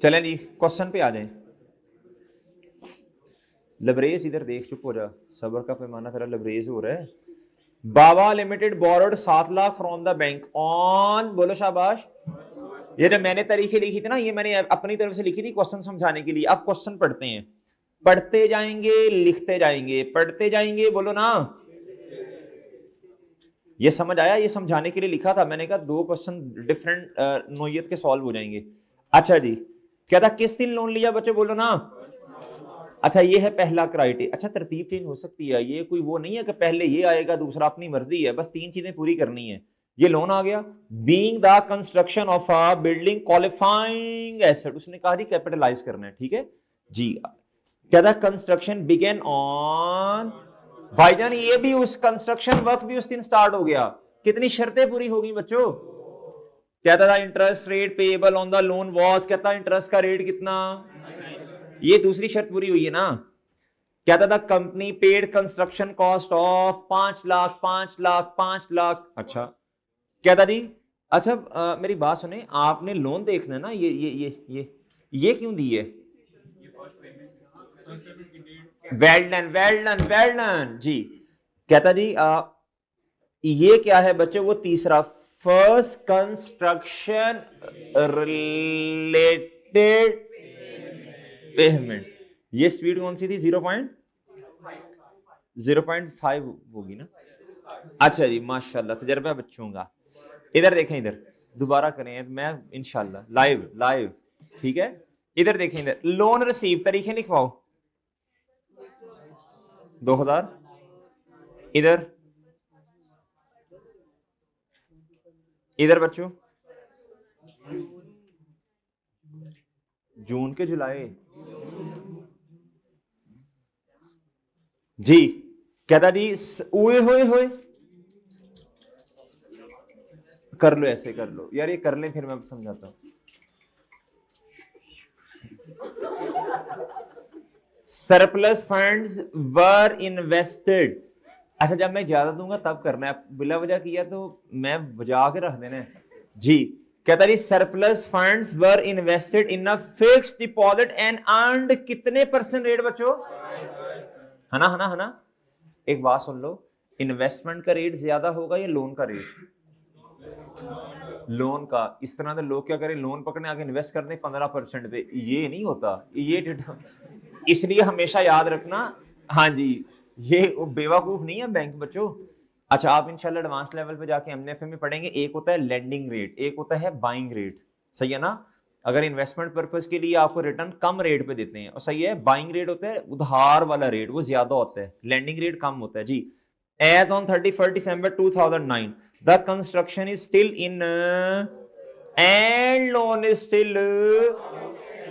चलें जी क्वेश्चन पे आ जाएं। लबरेज इधर देख, चुप हो जा, सबर का पैमाना तेरा लबरेज हो रहा है। Baba limited borrowed 7 lakh from the bank on, बोलो शाबाश। ये जो मैंने तारीखें लिखी थी ना, ये मैंने अपनी तरफ से लिखी थी क्वेश्चन समझाने के लिए। अब क्वेश्चन पढ़ते हैं, पढ़ते जाएंगे लिखते जाएंगे, पढ़ते जाएंगे, बोलो ना। ये समझ आया, ये समझाने के लिए लिखा था मैंने, कहा 2 क्वेश्चन डिफरेंट नोयत के सॉल्व हो जाएंगे। अच्छा जी, क्या था, किस दिन लोन लिया बच्चे, बोलो ना। अच्छा ये है पहला क्राइटेरिया। अच्छा तरतीब चेंज हो सकती है, ये कोई वो नहीं है कि पहले ये आएगा दूसरा, अपनी मर्जी है, बस 3 चीजें पूरी करनी है। ये लोन आ गया, being the construction of a building qualifying asset, उसने कहा जी कैपिटलाइज करना है, ठीक है जी। क्या था, कंस्ट्रक्शन बिगेन ऑन, भाईजान ये भी उस कंस्ट्रक्शन वर्क भी उस दिन स्टार्ट हो गया। कितनी शर्तें पूरी हो गई बच्चों। कहता था interest rate payable on the loan was, कहता इंटरेस्ट का रेट कितना, ये दूसरी शर्त पूरी हुई है ना। कहता था company paid construction cost of 5 lakh 5 lakh 5 lakh. अच्छा कहता जी, अच्छा मेरी बात सुने, आपने लोन देखना है ना, ये क्यों दी है। Well done well done well done जी। कहता जी ये क्या है बच्चे, वो तीसरा, फर्स्ट कंस्ट्रक्शन रिलेटेड पेमेंट। ये स्पीड कौन सी थी, 0.5 होगी ना। अच्छा जी माशाल्लाह, तजर्बा बच्चों का। इधर देखें, इधर दोबारा करें, मैं इंशाल्लाह लाइव लाइव, ठीक है। इधर देखें, इधर लोन रिसीव तारीखें लिखवाओ 2000, इधर इधर बच्चों जून के जुलाई जी। कहता जी ओए होए होए, कर लो ऐसे कर लो यार, ये कर ले फिर मैं समझाता हूं। Surplus funds were invested. अच्छा जब मैं ज्यादा दूंगा तब करना है, बिला वजह किया तो मैं बजा के रख देना है जी। कहता जी surplus funds were invested in a fixed deposit and earned कितने % रेट बच्चों, है ना, है ना, है ना। एक बात सुन लो, इन्वेस्टमेंट का रेट ज्यादा होगा या लोन का रेट, लोन का। इस तरह से लोग क्या करें, लोन पकड़ने आगे इन्वेस्ट करने 15% पे, ये नहीं होता ये इसलिए हमेशा याद रखना। हाँ जी, ये बेवकूफ नहीं है बैंक बच्चों। अच्छा आप इंशाल्लाह एडवांस लेवल पे जाके एमएनएफ में पढ़ेंगे, एक होता है लेंडिंग रेट, एक होता है बाइंग रेट, सही है ना। अगर इन्वेस्टमेंट पर्पस के लिए आपको रिटर्न कम रेट पे देते हैं, और सही है, बाइंग रेट होता है उधार वाला रेट, वो ज्यादा होता है, लेंडिंग रेट कम होता है जी। As on 31st December 2009, the construction is still in and loan is still,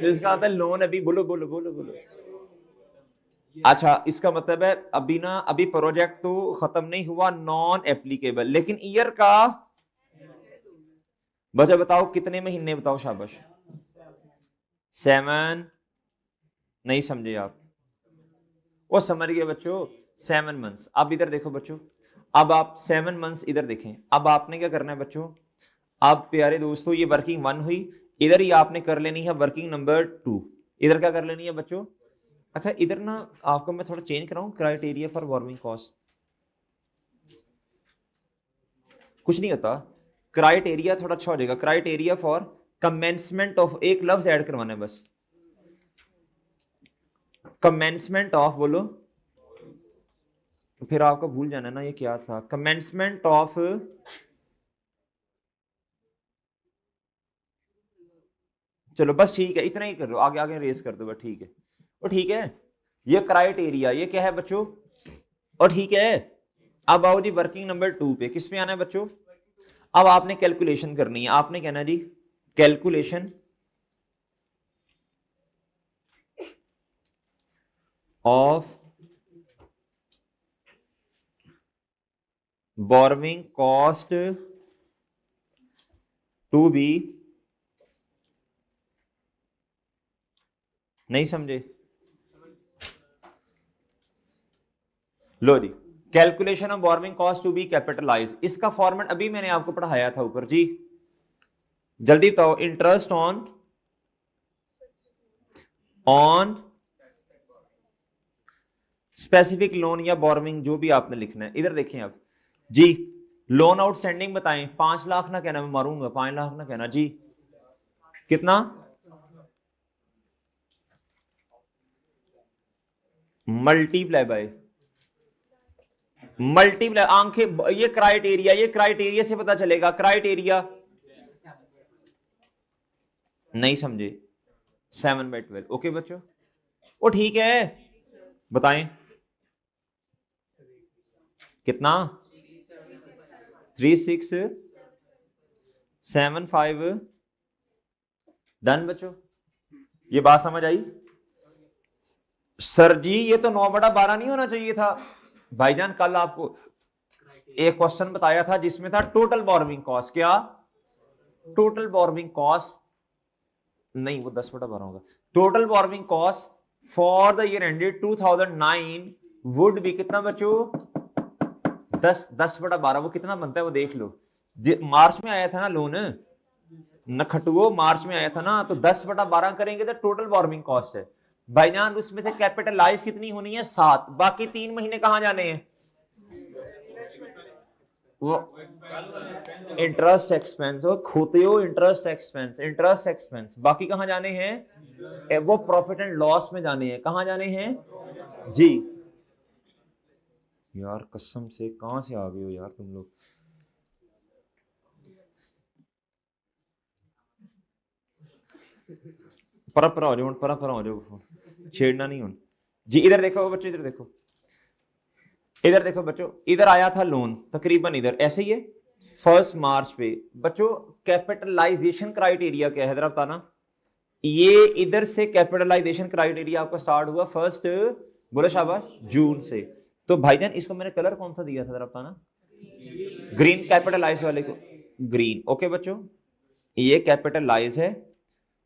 जिसका आता है लोन अभी, बोलो बोलो बोलो बोलो। अच्छा इसका मतलब है अभी ना, अभी प्रोजेक्ट तो खत्म नहीं हुआ, नॉन एप्लीकेबल, लेकिन ईयर का वजह बताओ कितने महीने, बताओ शाबाश। 7, नहीं समझे आप, वो समझ गए बच्चों, 7 मंथ्स। अब इधर देखो बच्चों, अब आप 7 मंथ्स इधर देखें, अब आपने क्या करना है बच्चों, अब प्यारे दोस्तों ये वर्किंग 1 हुई, इधर ही आपने कर लेनी है वर्किंग नंबर 2, इधर क्या कर लेनी है बच्चों। अच्छा इधर ना आपको मैं थोड़ा चेंज कराऊं, क्राइटेरिया फॉर बोरोइंग कॉस्ट, कुछ नहीं होता, क्राइटेरिया थोड़ा अच्छा हो जाएगा, क्राइटेरिया फॉर कमेंसमेंट ऑफ, एक लफ्ज ऐड करवाना है बस, कमेंसमेंट ऑफ, बोलो फिर आपको भूल जाना ना ये क्या था, कमेंसमेंट ऑफ, चलो बस ठीक है, इतना ही कर लो, आगे आगे रेस कर दो बस, ठीक है। और ठीक है, ये क्राइटेरिया, ये क्या है बच्चों, और ठीक है। अब आओ जी वर्किंग नंबर 2 पे, किस पे आना है बच्चों। अब आपने कैलकुलेशन करनी है, आपने कहना जी calculation of borrowing cost to be, नहीं समझे, लो जी, calculation of borrowing cost to be capitalise, इसका फॉर्मेट अभी मैंने आपको पढ़ाया था ऊपर जी, जल्दी बताओ। Interest on on specific loan या बोरोइंग, जो भी आपने लिखना है। इधर देखें आप जी, लोन आउटस्टैंडिंग बताएं। 5 लाख ना कहना, मैं मारूंगा। 5 लाख ना कहना जी। कितना? मल्टीप्लाई बाय मल्टीप्लाई आंखें, ये क्राइटेरिया, ये क्राइटेरिया से पता चलेगा। क्राइटेरिया नहीं समझे? 7/12। ओके बच्चों, वो ठीक है। बताएं कितना? 3675। डन बच्चों, ये बात समझ आई? सर जी ये तो 9/12 नहीं होना चाहिए था भाईजान। कल आपको एक क्वेश्चन बताया था जिसमें था टोटल बोरोइंग कॉस्ट। क्या टोटल बोरोइंग कॉस्ट? नहीं, वो 10/12 होगा। Total borrowing cost for the year ended 2009 would be कितना बच्चों? 10/12। वो कितना बनता है वो देख लो। मार्च में आया था ना लोन, नखटुओ मार्च में आया था ना, तो 10/12 करेंगे तो टोटल बोरोइंग कॉस्ट है भाईजान। उसमें से कैपिटलाइज कितनी होनी है? 7। बाकी 3 महीने कहां जाने हैं? वो इंटरेस्ट एक्सपेंस, वो खोते हो इंटरेस्ट एक्सपेंस, इंटरेस्ट एक्सपेंस। बाकी कहां जाने हैं? वो प्रॉफिट एंड लॉस में जाने हैं। कहां जाने हैं जी? यार कसम से कहां से आ गए हो यार तुम लोग? परा हो जाओ, परा हो जाओ, छेड़ना नहीं हो जी। इधर देखो बच्चों, इधर देखो, इधर देखो बच्चों। इधर आया था लोन तकरीबन इधर ऐसे ही है 1 मार्च पे। बच्चों कैपिटलाइजेशन क्राइटेरिया क्या है जरा बताना। ये इधर से कैपिटलाइजेशन क्राइटेरिया आपका स्टार्ट हुआ 1 बोलो शाबाश जून से। तो भाईजान इसको मैंने कलर कौन सा दिया था जरा बताना। ग्रीन, कैपिटलाइज वाले को ग्रीन। ओके बच्चों, ये कैपिटलाइज है।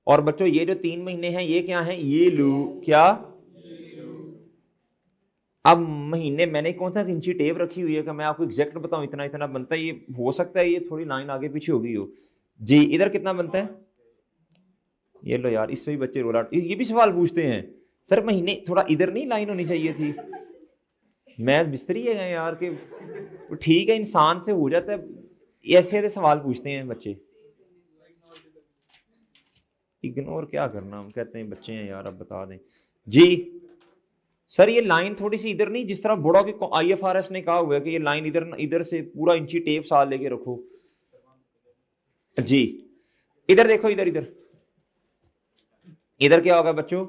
और बच्चों ये जो 3 महीने हैं ये क्या है? ये लो क्या? अब महीने मैंने कौन सा इंची टेप रखी हुई है कि मैं आपको एग्जैक्ट बताऊं इतना इतना बनता है। ये हो सकता है ये थोड़ी लाइन आगे पीछे हो गई हो जी। इधर कितना बनता है? ये लो यार, इसमें भी बच्चे रोल आउट, ये भी सवाल पूछते हैं सर महीने थोड़ा इधर नहीं लाइन होनी चाहिए थी। मैं मिस्त्री है यार के, ठीक है इंसान से हो जाता है। ऐसे ऐसे सवाल पूछते हैं बच्चे। इग्नोर क्या करना, हम कहते हैं बच्चे हैं यार, अब बता दें जी। सर ये लाइन थोड़ी सी इधर नहीं, जिस तरह बोर्डो के IFRS ने कहा हुआ है कि ये लाइन इधर इधर से पूरा इंची टेप साल लेके रखो जी। इधर देखो, इधर इधर इधर क्या होगा बच्चों?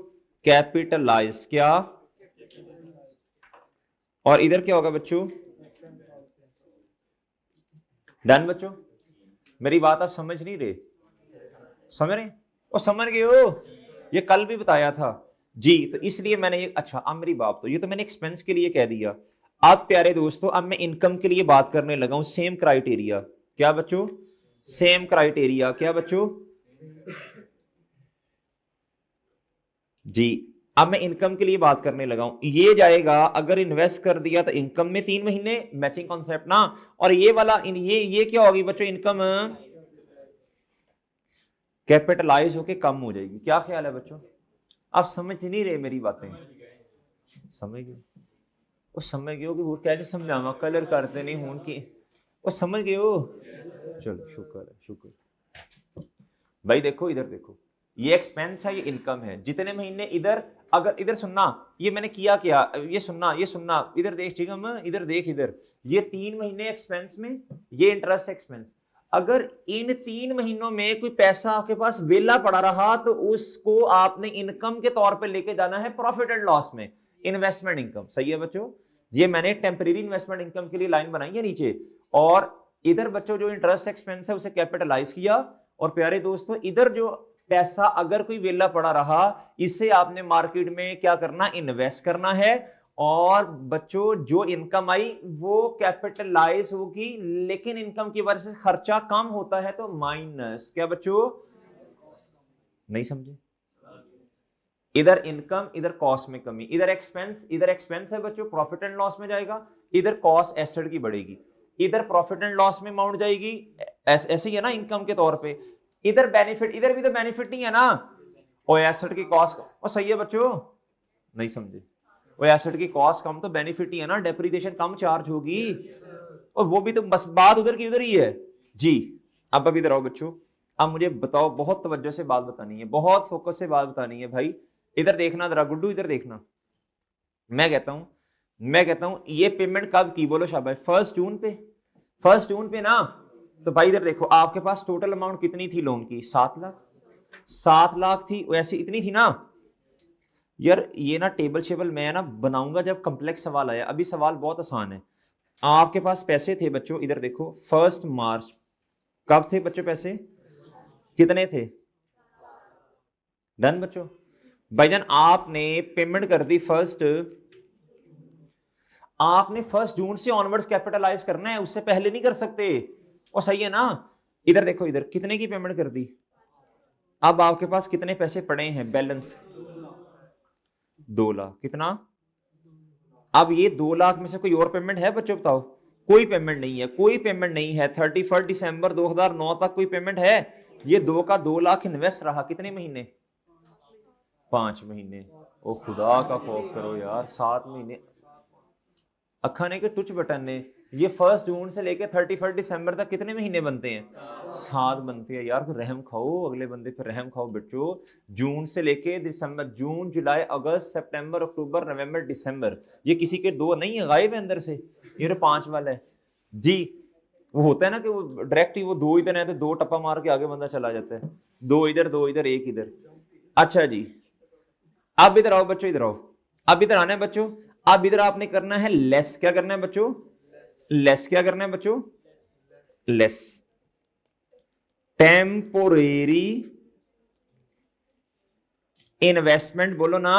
कैपिटलाइज क्या? और इधर क्या होगा बच्चों? डन बच्चों, मेरी बात आप समझ नहीं रहे? समझ रहे? और समझ गए हो? ये कल भी बताया था जी। तो इसलिए मैंने ये, अच्छा अब मेरी बात, तो ये तो मैंने एक्सपेंस के लिए कह दिया। अब प्यारे दोस्तों अब मैं इनकम के लिए बात करने लगा हूं। सेम क्राइटेरिया क्या बच्चों? सेम क्राइटेरिया क्या बच्चों जी। अब मैं इनकम के लिए बात करने लगा हूं। ये जाएगा अगर इन्वेस्ट कर दिया तो इनकम में 3 महीने, मैचिंग कॉन्सेप्ट ना। और ये वाला ये क्या होगी बच्चों? इनकम कैपिटलाइज होके कम हो जाएगी। क्या ख्याल है बच्चों? आप समझ नहीं रहे मेरी बातें? समझ गए? वो समझ गए हो कि वो क्या नहीं समझावा कलर करते नहीं हूं की, वो समझ गए हो? चलो शुक्र है, शुक्र। भाई देखो इधर देखो, ये एक्सपेंस है, ये इनकम है। जितने महीने इधर, अगर इधर सुनना, ये मैंने किया क्या, ये सुनना, ये सुनना, इधर देख चिगम, इधर देख, इधर ये 3 महीने एक्सपेंस में, ये इंटरेस्ट एक्सपेंस। अगर इन 3 महीनों में कोई पैसा आपके पास वेला पड़ा रहा तो उसको आपने इनकम के तौर पे लेके जाना है प्रॉफिट एंड लॉस में, इन्वेस्टमेंट इनकम। सही है बच्चों? ये मैंने टेम्परेरी इन्वेस्टमेंट इनकम के लिए लाइन बनाई है नीचे। और इधर बच्चों जो इंटरेस्ट एक्सपेंस है उसे कैपिटलाइज किया। और प्यारे दोस्तों इधर जो पैसा अगर कोई वेला पड़ा रहा, इसे आपने मार्केट में क्या करना? इन्वेस्ट करना है। और बच्चों जो इनकम आई वो कैपिटलाइज होगी, लेकिन इनकम की वजह से खर्चा कम होता है तो माइनस। क्या बच्चों? नहीं समझे? इधर इनकम, इधर कॉस्ट में कमी, इधर एक्सपेंस है बच्चों, प्रॉफिट एंड लॉस में जाएगा। इधर कॉस्ट एसेट की बढ़ेगी, इधर प्रॉफिट एंड लॉस में माउंट जाएगी। ऐसे ही है ना इनकम के तौर पे। इधर बेनिफिट, इधर भी तो बेनिफिट नहीं है ना। और एसेट की कॉस्ट, और सही है बच्चों, नहीं समझे, और एसेट की कॉस्ट कम तो बेनिफिट ही है ना, डेप्रिसिएशन कम चार्ज होगी, और वो भी तो बस बात उधर की उधर ही है जी। अब इधर आओ बच्चों, अब मुझे बताओ, बहुत तवज्जो से बात बतानी है, बहुत फोकस से बात बतानी है भाई। इधर देखना जरा गुड्डू, इधर देखना, मैं कहता हूं ये पेमेंट कब की, बोलो शाबाश, 1 जून पे, 1 जून पे ना। तो भाई इधर देखो, आपके पास टोटल अमाउंट कितनी थी लोन की, 7 लाख, 7 लाख थी, वैसे इतनी थी ना यार। ये ना टेबल शेबल मैं ना बनाऊंगा जब कॉम्प्लेक्स सवाल आया, अभी सवाल बहुत आसान है। आपके पास पैसे थे बच्चों, इधर देखो 1 मार्च, कब थे बच्चों पैसे, कितने थे, डन बच्चों। भाईजान आपने पेमेंट कर दी फर्स्ट, आपने 1 जून से ऑनवर्ड्स कैपिटलाइज करना है, उससे पहले नहीं कर सकते, और सही है ना। इधर देखो, इधर कितने की पेमेंट कर दी, अब आपके पास कितने पैसे पड़े हैं बैलेंस, 2 लाख, कितना, अब ये 2 लाख में से कोई और पेमेंट है बच्चों, बताओ, कोई पेमेंट नहीं है, कोई पेमेंट नहीं है। 31 दिसंबर 2009 तक कोई पेमेंट है, ये 2 लाख इन्वेस्ट रहा, कितने महीने, 5 महीने। ओ खुदा का खौफ करो यार, 7 महीने अखा ने के टुच बटन ने। ये 1 जून से लेके 31 दिसंबर तक कितने महीने बनते हैं, 7 बनते हैं यार। रहम खाओ, अगले बंदे पे रहम खाओ बच्चों। जून से लेके दिसंबर, जून जुलाई अगस्त सितंबर अक्टूबर नवंबर दिसंबर, ये किसी के 2 नहीं है, गायब है अंदर से, ये 5 वाला है जी। वो होता है ना कि वो डायरेक्ट ही वो 2 इधर है तो 2 टप्पा मार के आगे बंदा चला जाता है, 2 इधर 2 इधर 1 इधर। अच्छा जी, अब इधर आओ बच्चों, इधर आओ, अब इधर आना है बच्चों। अब इधर आपने करना है लेस, क्या करना है बच्चों, लेस, क्या करना है बच्चों, लेस टेम्पोरेरी इन्वेस्टमेंट, बोलो ना,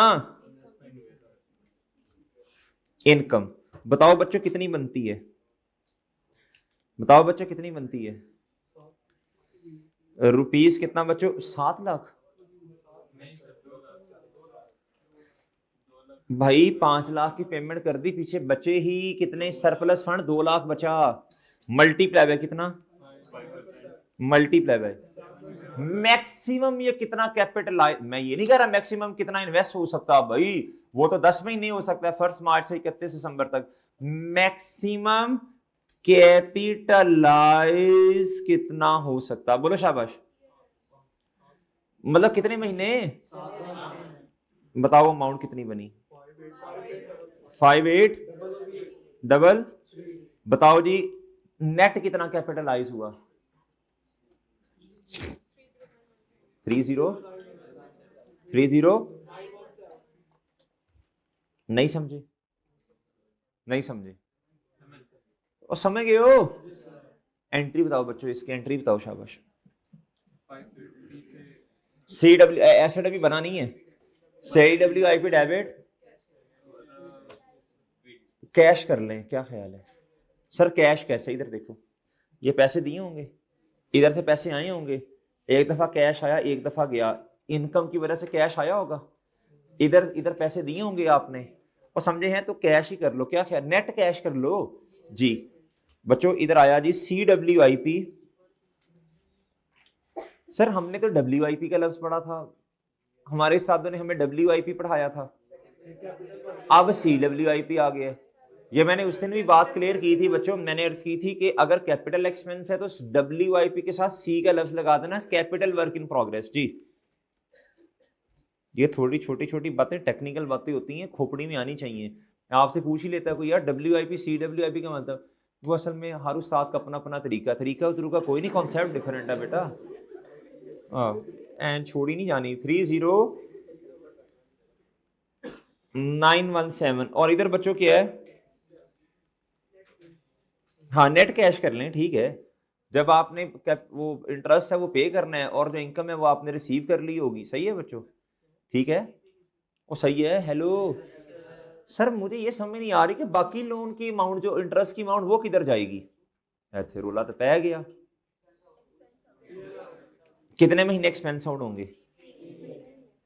इनकम। बताओ बच्चों कितनी बनती है, बताओ बच्चों कितनी बनती है, रुपीस कितना बच्चों, 7 लाख। भाई 5 लाख की पेमेंट कर दी, पीछे बचे ही कितने, सरप्लस फंड 2 लाख बचा, मल्टीप्लाई बाय कितना, मल्टीप्लाई बाय मैक्सिमम, ये कितना कैपिटलाइज, मैं ये नहीं कह रहा मैक्सिमम कितना इन्वेस्ट हो सकता भाई, वो तो 10 महीने हो सकता है, 1 मार्च से 31 दिसंबर तक। मैक्सिमम कैपिटलाइज कितना हो सकता, बोलो शाबाश, मतलब कितने महीने, बताओ अमाउंट कितनी बनी, 58 डबल, बताओ जी नेट कितना कैपिटलाइज हुआ, 30 नहीं समझे, नहीं समझे, और समझ गए हो। एंट्री बताओ बच्चों, इसकी एंट्री बताओ शाबाश। CW एसेट अभी बना नहीं है, CWIP डेबिट, कैश कर लें, क्या ख्याल है सर, कैश कैसे, इधर देखो, ये पैसे दिए होंगे, इधर से पैसे आए होंगे, एक दफा कैश आया, एक दफा गया, इनकम की वजह से कैश आया होगा, इधर इधर पैसे दिए होंगे आपने, और समझे हैं तो कैश ही कर लो, क्या ख्याल, नेट कैश कर लो जी। बच्चों इधर आया जी CWIP, सर हमने तो WIP का लफ्ज पढ़ा था, हमारे साथों ने हमें WIP पढ़ाया था, अब CWIP आ गया। ये मैंने उस दिन भी बात क्लियर की थी बच्चों, मैंने अर्ज की थी कि अगर कैपिटल एक्सपेंस है तो WIP के साथ C का लफ्ज लगा देना, कैपिटल वर्क इन प्रोग्रेस जी। ये थोड़ी छोटी छोटी बातें, टेक्निकल बातें होती हैं, खोपड़ी में आनी चाहिए। आपसे पूछ ही लेता है कोई यार WIP CWIP का मतलब, वो असल में हर उस्ताद का अपना अपना तरीका का कोई नहीं, कॉन्सेप्ट डिफरेंट है बेटा, एंड छोड़ी नहीं जानी। 30917, और इधर बच्चों क्या है, हाँ नेट कैश कर लें, ठीक है। जब आपने वो इंटरेस्ट है वो पे करना है, और जो इनकम है वो आपने रिसीव कर ली होगी, सही है बच्चों, ठीक है, वो सही है। हेलो सर, मुझे ये समझ नहीं आ रही कि बाकी लोन की अमाउंट, जो इंटरेस्ट की अमाउंट, वो किधर जाएगी, ऐसे रोला तो पै गया। कितने महीने एक्सपेंस आउट होंगे,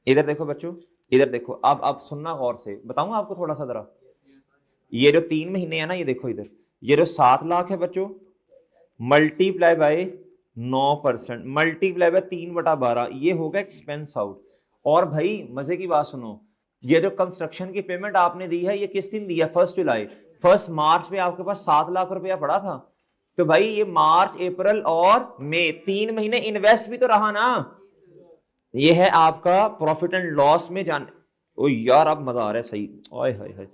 इधर देखो बच्चों, इधर देखो, अब सुनना गौर से, बताऊंगा आपको थोड़ा सा जरा। ये जो 3 महीने है ना, ये देखो इधर, ये जो 7 लाख है बच्चों, मल्टीप्लाई बाय 9%, मल्टीप्लाई बाय 3/12, ये होगा एक्सपेंस आउट। और भाई मजे की बात सुनो, ये जो कंस्ट्रक्शन की पेमेंट आपने दी है ये किस दिन दी है? 1 जुलाई। 1 मार्च में आपके पास 7 लाख रुपया पड़ा था, तो भाई ये मार्च अप्रैल और मई 3 महीने इन्वेस्ट भी तो रहा ना। ये है आपका प्रॉफिट एंड लॉस में जान। ओ यार अब मजा आ रहा है सही, ओए हाय हाय।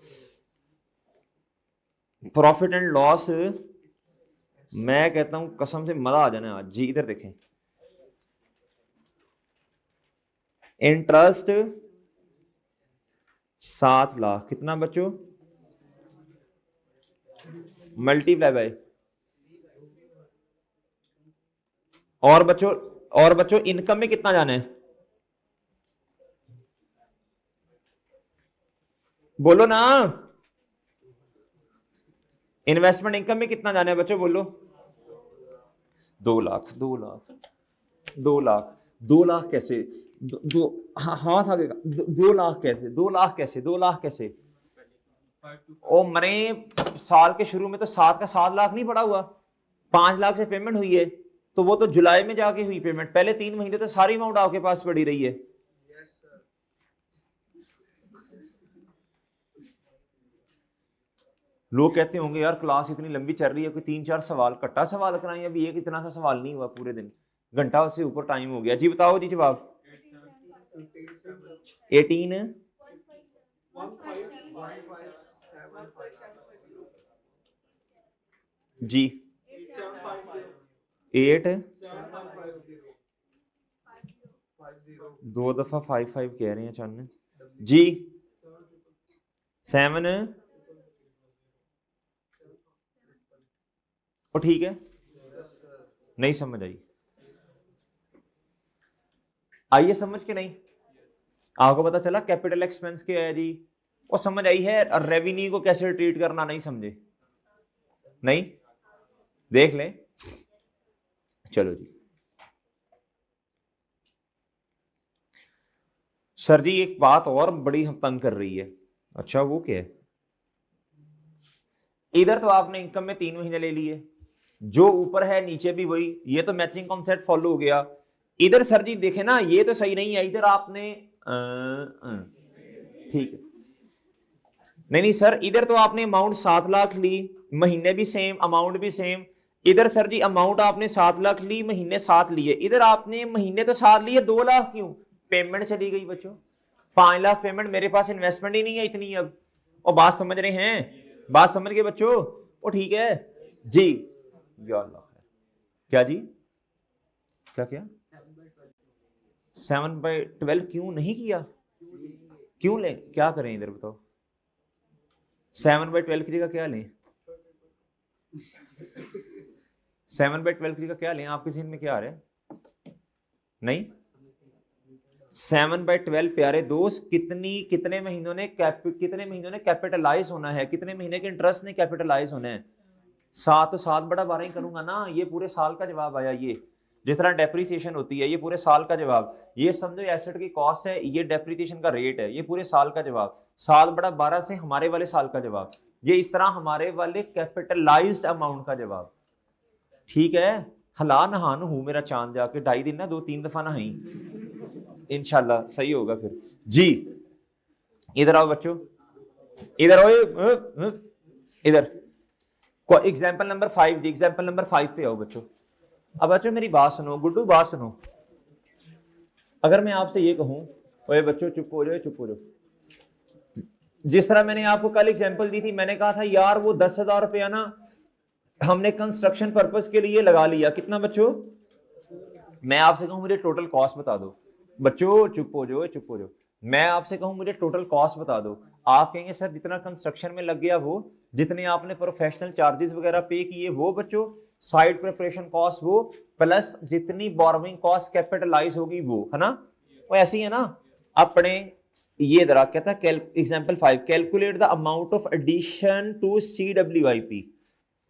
प्रॉफिट एंड लॉस मैं कहता हूं कसम से मजा आ जाना आज जी। इधर देखें, इंटरेस्ट 7 लाख, कितना बच्चों? मल्टीप्लाई बाय, और बच्चों इनकम में कितना जाना है? बोलो ना, इन्वेस्टमेंट इनकम में कितना जाना है बच्चों? बोलो। 2 लाख, 2 लाख, 2 लाख, 2 लाख कैसे? दो हाथ आगे का 2 लाख कैसे? 2 लाख कैसे? 2 लाख कैसे? ओ मरे, साल के शुरू में तो 7 लाख नहीं पड़ा हुआ, 5 लाख से पेमेंट हुई है, तो वो तो जुलाई में जाके हुई पेमेंट, पहले 3 महीने तो सारी अमाउंट आपके पास पड़ी रही है। लोग कहते होंगे यार क्लास इतनी लंबी चल रही है, कोई 3-4 सवाल कट्टा सवाल कराएं, अभी एक इतना सा सवाल नहीं हुआ पूरे दिन, घंटा से ऊपर टाइम हो गया। जी बताओ जी जवाब। 18 जी 8 2 दफा 5 कह रहे हैं चन्न जी 7 और ठीक है, नहीं समझ आई? आइए समझ के नहीं? आपको पता चला कैपिटल एक्सपेंस क्या है जी, वो समझ आई है। और रेवेन्यू को कैसे ट्रीट करना नहीं समझे? नहीं, देख ले। चलो जी, सर जी एक बात और बड़ी हम तंग कर रही है। अच्छा वो क्या है? इधर तो आपने इनकम में 3 महीने ले लिए, जो ऊपर है नीचे भी वही, ये तो मैचिंग कॉन्सेप्ट फॉलो हो गया। इधर सर जी देखे ना, ये तो सही नहीं है, इधर आपने ठीक है, नहीं सर, इधर तो आपने अमाउंट 7 लाख ली, महीने भी सेम, अमाउंट भी सेम। इधर सर जी अमाउंट आपने 7 लाख ली, महीने 7 लिए, इधर आपने महीने तो 7 लिए, 2 लाख क्यों? पेमेंट चली गई बच्चों, 5 लाख पेमेंट, मेरे पास इन्वेस्टमेंट ही नहीं है इतनी अब। और बात समझ रहे हैं? बात समझ गए बच्चों? वो ठीक है जी। या अल्लाह खैर, क्या जी? क्या क्या? 7/12 क्यों नहीं किया? क्यों ले, क्या करें इधर बताओ? 7/12 की जगह क्या लें? 7/12 की जगह क्या लें? आपके सीन में क्या आ रहा है? नहीं, 7/12 प्यारे दोस्त, कितने महीनों ने कैपिटलाइज होना है, कितने महीने के इंटरेस्ट ने कैपिटलाइज होना है? 7 तो 7 बटा 12 ही करूंगा ना, ये पूरे साल का जवाब आया। ये जिस तरह डेप्रिसिएशन होती है, ये पूरे साल का जवाब। ये समझो एसेट की कॉस्ट है, ये डेप्रिसिएशन का रेट है, ये पूरे साल का जवाब। 7 बटा 12 से हमारे वाले साल का जवाब, ये इस तरह हमारे वाले कैपिटलाइज्ड अमाउंट का जवाब। ठीक है, हला नहान हूं मेरा चांद जाके 2.5 दिन ना 2-3 दफा नहाई, इंशाल्लाह सही होगा फिर जी। इधर आओ बच्चों, इधर आओ, इधर एग्जाम्पल नंबर 5 जी, एग्जाम्पल नंबर 5 पे आओ बच्चों। अब बच्चों मेरी बात सुनो, गुड्डू बात सुनो, अगर मैं आपसे ये कहूं, ओए बच्चों चुप हो जाओ, चुप हो जाओ। जिस तरह मैंने आपको कल एग्जाम्पल दी थी, मैंने कहा था यार वो 10,000 रुपया ना हमने कंस्ट्रक्शन पर्पस के लिए लगा लिया, कितना बच्चों? मैं आपसे कहूं मुझे टोटल कॉस्ट बता दो, बच्चों चुप हो जाओ, चुप हो जाओ। मैं आपसे कहूं मुझे टोटल कॉस्ट बता दो, आप कहेंगे सर जितना कंस्ट्रक्शन में लग गया वो, जितने आपने प्रोफेशनल चार्जेस वगैरह पे किए वो बच्चों, साइट प्रिपरेशन कॉस्ट वो, प्लस जितनी बोरोइंग कॉस्ट कैपिटलाइज होगी वो, है ना? वो ऐसे ही है ना अपने। ये जरा कहता है example 5, calculate the amount of addition to CWIP।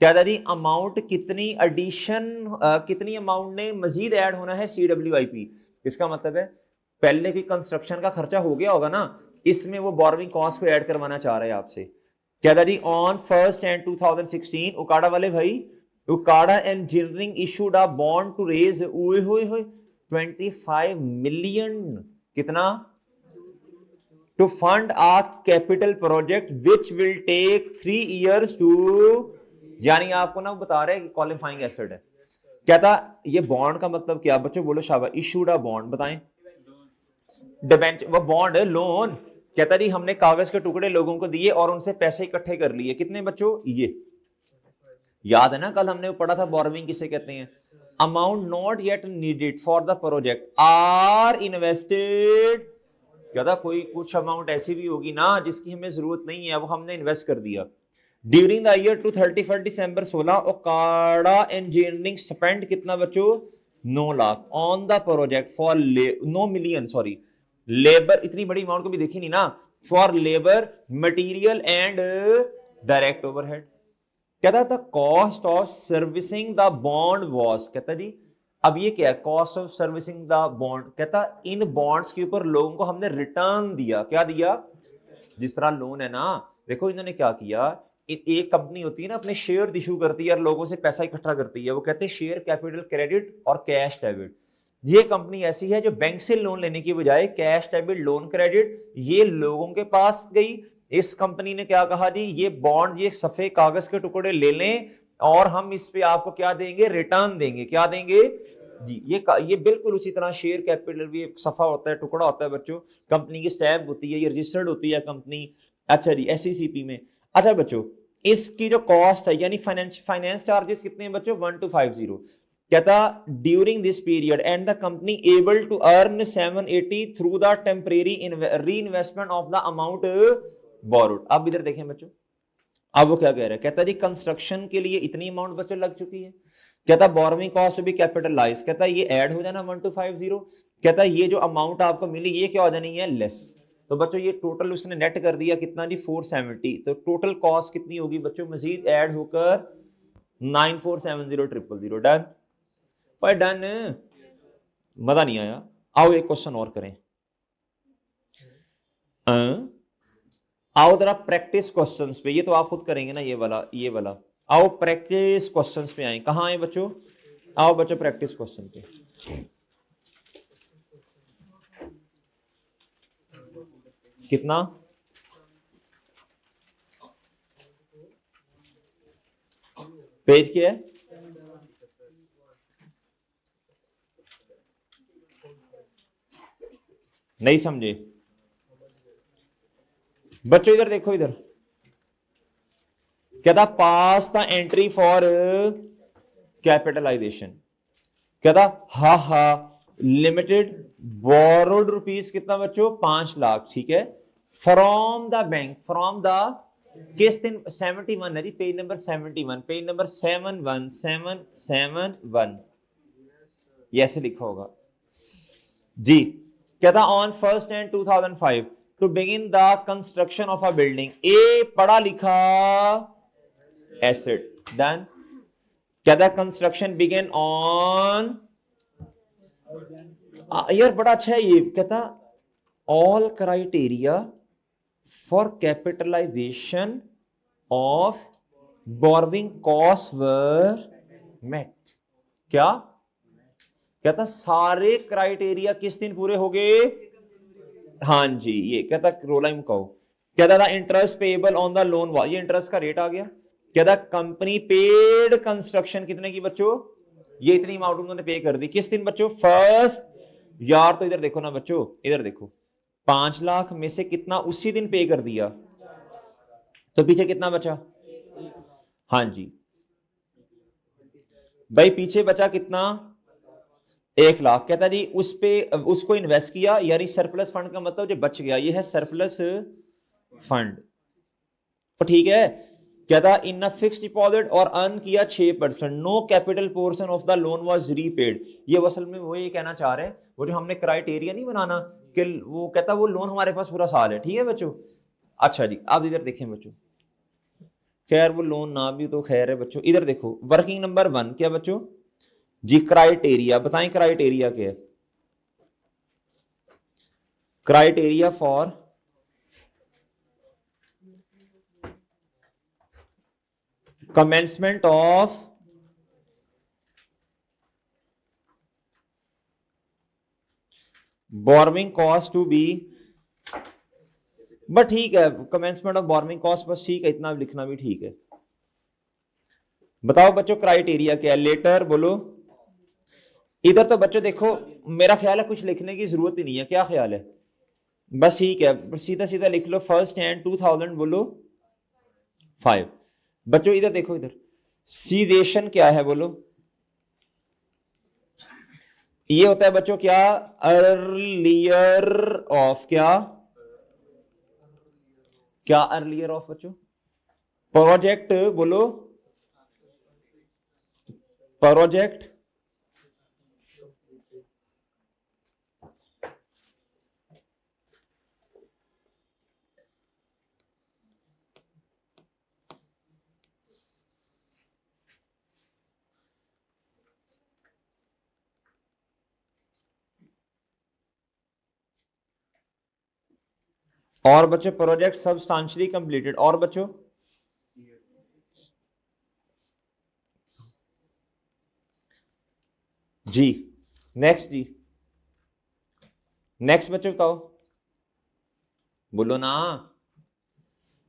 क्या था जी? अमाउंट कितनी एडिशन, कितनी अमाउंट ने मजीद ऐड होना है CWIP। इसका मतलब है पहले की कंस्ट्रक्शन का खर्चा हो गया होगा ना, इसमें वो बोरोइंग कॉस्ट को ऐड करवाना चाह रहे हैं आपसे। क्या था जी? ऑन 1 Jan 2016 उकाड़ा वाले भाई, Ukada engineering issued a bond to raise 25 million, कितना? To fund a capital project which will take 3 years to, यानी आपको ना बता रहे हैं कि क्वालिफाइंग एसेट है। कहता ये बॉन्ड का मतलब क्या बच्चों, बोलो शाबाश, इशूड अ बॉन्ड, बताएं। डिबेंचर, वो बॉन्ड है, लोन। कहता जी हमने कागज के टुकड़े लोगों को दिए और उनसे पैसे इकट्ठे कर लिए, कितने बच्चों, ये याद है ना, कल हमने पढ़ा था बोरोविंग किसे कहते हैं। Amount not yet needed for the project are invested, कहता कोई कुछ अमाउंट ऐसी भी होगी ना जिसकी हमें जरूरत नहीं है, वो हमने इन्वेस्ट कर दिया। ड्यूरिंग द ईयर टू 31 दिसंबर 16 ओकाड़ा इंजीनियरिंग स्पेंड कितना बच्चों, 9 lakh on the project for 9 million sorry labour, इतनी बड़ी अमाउंट को भी देखी नहीं ना, for labour material and direct overhead. कहता था cost of servicing the bond was, कहता जी अब ये क्या है, cost of servicing the bond, कहता इन बॉन्ड्स के ऊपर लोगों को हमने रिटर्न दिया, क्या दिया, जिस तरह लोन है ना, देखो इन्होंने क्या किया, एक कंपनी होती है ना अपने शेयर इशू करती है और लोगों से पैसा इकट्ठा करती है, वो कहते हैं शेयर कैपिटल क्रेडिट और कैश डेबिट। ये कंपनी ऐसी है जो बैंक से लोन लेने की बजाय कैश डेबिट लोन क्रेडिट ये लोगों के पास गई। इस कंपनी ने क्या कहा जी, ये बॉन्ड्स, ये सफेद कागज के टुकड़े ले लें और हम इस पे आपको क्या देंगे, रिटर्न देंगे, क्या देंगे जी। ये बिल्कुल उसी तरह शेयर कैपिटल भी एक सफा होता है, टुकड़ा होता है बच्चों, कंपनी की स्टैम्प होती है, ये रजिस्टर्ड होती है कंपनी। अच्छा जी, एसईसीपी में। अच्छा बच्चों, इसकी जो कॉस्ट है यानी फाइनेंस चार्जेस कितने हैं बच्चों, 1250। कहता during this period and the company able to earn 780 through the temporary reinvestment of the amount borrowed. अब इधर देखें बच्चों, अब वो क्या कह रहा है, कहता जी कंस्ट्रक्शन के लिए इतनी अमाउंट बच्चों लग चुकी है, कहता बोरोइंग कॉस्ट भी कैपिटलाइज, कहता ये ऐड हो जाना 1250, कहता ये जो अमाउंट आपको मिली ये क्या हो जानी है, लेस। तो बच्चों ये टोटल उसने नेट कर दिया कितना जी, 470। तो टोटल कॉस्ट कितनी होगी बच्चों, मजीद ऐड होकर 9470,000। डन पर डन, मजा नहीं आया। आओ एक क्वेश्चन और करें, आओ जरा प्रैक्टिस क्वेश्चंस पे, ये तो आप खुद करेंगे ना, ये वाला। आओ प्रैक्टिस क्वेश्चंस पे आए, कहां आए बच्चों, आओ बच्चों प्रैक्टिस क्वेश्चन पे। कितना, पेज क्या है, नहीं समझे बच्चों, इधर देखो, इधर कहता पास द एंट्री फॉर कैपिटलाइजेशन, कहता हा हा लिमिटेड बोरोड रुपीज कितना बच्चों, 5 लाख, ठीक है, from the bank, from the किस दिन, 71 है जी, पेज नंबर 71, पेज नंबर 71771 ये ऐसे लिखा होगा जी। कहता on 1 January 2005 to begin the construction of a building, a पढ़ा लिखा एसेट, डन। कहता कंस्ट्रक्शन बिगिन ऑन, यार बड़ा अच्छा है ये, कहता all criteria for capitalisation of borrowing cost were met, क्या कहता सारे क्राइटेरिया किस दिन पूरे हो गए, हाँ जी, ये कहता रोलाइम कहो, कहता था interest payable on the loan, ये इंटरेस्ट का रेट आ गया। कहता कंपनी पेड कंस्ट्रक्शन कितने की बच्चों, ये इतनी अमाउंट उन्होंने पे कर दी, किस दिन बच्चों, 1 यार तो इधर देखो ना बच्चों, इधर देखो 5 लाख में से कितना उसी दिन पे कर दिया, तो पीछे कितना बचा, हाँ जी भाई पीछे बचा कितना, 1 लाख। कहता जी उस पे उसको इन्वेस्ट किया, यानी सरप्लस फंड का मतलब जो बच गया, ये है सरप्लस फंड, तो ठीक है। कहता इन फिक्स डिपॉजिट और अर्न किया 6%, no capital portion of the loan was repaid. ये असल में वो ये कहना चाह रहे हैं, वो जो हमने क्राइटेरिया नहीं बनाना कि वो कहता वो लोन हमारे पास पूरा साल है, ठीक है बच्चों। अच्छा जी अब इधर देखें बच्चों, खैर वो लोन ना भी तो खैर है बच्चों, इधर देखो वर्किंग नंबर 1 क्या बच्चों जी, क्राइटेरिया बताएं, क्राइटेरिया क्या है, criteria for commencement of borrowing cost to be but ठीक है, कमेंसमेंट ऑफ बोरोइंग कॉस्ट बस ठीक है, इतना लिखना भी ठीक है। बताओ बच्चों क्राइटेरिया क्या है, लेटर बोलो। इधर तो बच्चों देखो मेरा ख्याल है कुछ लिखने की जरूरत ही नहीं है, क्या ख्याल है? बस ठीक है, सीधा सीधा लिख लो, फर्स्ट हैंड 2000 बोलो 5। बच्चों इधर देखो, इधर सीडेशन क्या है बोलो? ये होता है बच्चों क्या? अर्लियर ऑफ क्या? क्या अर्लियर ऑफ बच्चों? प्रोजेक्ट बोलो, प्रोजेक्ट और बच्चों प्रोजेक्ट सब्सटेंशियली कंप्लीटेड। और बच्चों जी नेक्स्ट जी, नेक्स्ट बच्चों बताओ, बोलो ना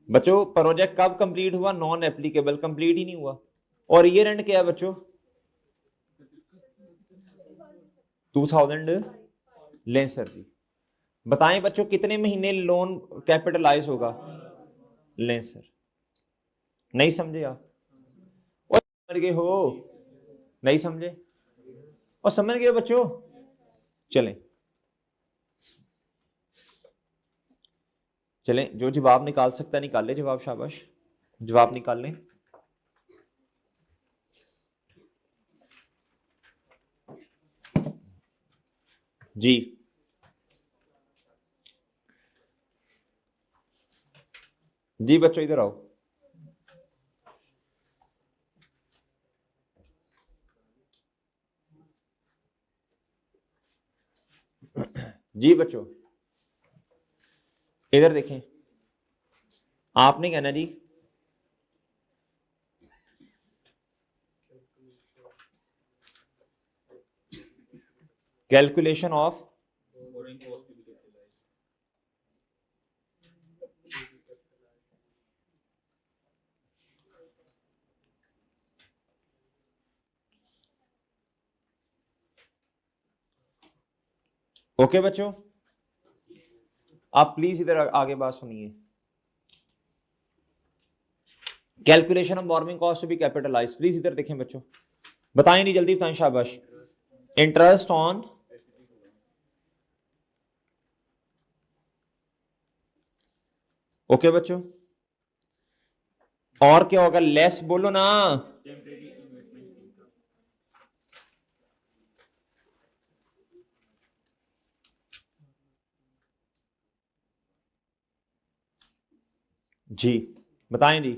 बच्चों। प्रोजेक्ट कब कंप्लीट हुआ? नॉन एप्लीकेबल, कंप्लीट ही नहीं हुआ। और ईयर एंड क्या है बच्चों? 2000। लें सर जी, बताएं बच्चों कितने महीने लोन कैपिटलाइज होगा? लें सर, नहीं समझे आप? और समझ गए हो? नहीं समझे? और समझ गए बच्चों? चलें चलें, जो जवाब निकाल सकता है निकाल ले जवाब, शाबाश, जवाब निकाल लें। जी जी बच्चों इधर आओ। जी बच्चों इधर देखें, आपने कहना जी कैलकुलेशन ऑफ ओके बच्चों, आप प्लीज इधर आगे बात सुनिए। Calculation of borrowing cost to be capitalise, please इधर देखें बच्चों, बताएं नहीं, जल्दी बताएं, शाबाश। इंटरेस्ट ऑन ओके बच्चों, और क्या होगा? लेस बोलो ना। जी बताएं जी,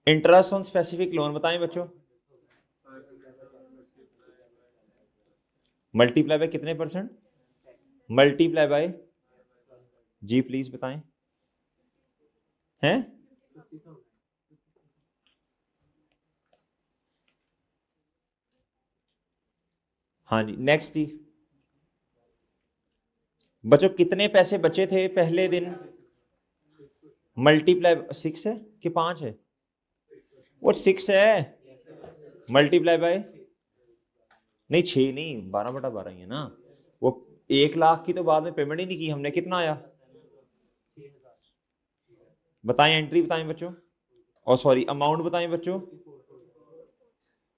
इंटरेस्ट ऑन स्पेसिफिक लोन बताएं बच्चों। मल्टीप्लाई बाय कितने परसेंट? मल्टीप्लाई बाय, जी प्लीज बताएं। हैं? हाँ जी नेक्स्ट जी, बच्चों कितने पैसे बचे थे पहले दिन? मल्टीप्लाई 6 है कि 5 है? वो 6 है, मल्टीप्लाई बाय, नहीं 6 नहीं, 12/12 ही है ना। वो 1 लाख की तो बाद में पेमेंट ही नहीं की हमने, कितना आया बताएं? एंट्री बताएं बच्चों, और सॉरी अमाउंट बताएं बच्चों।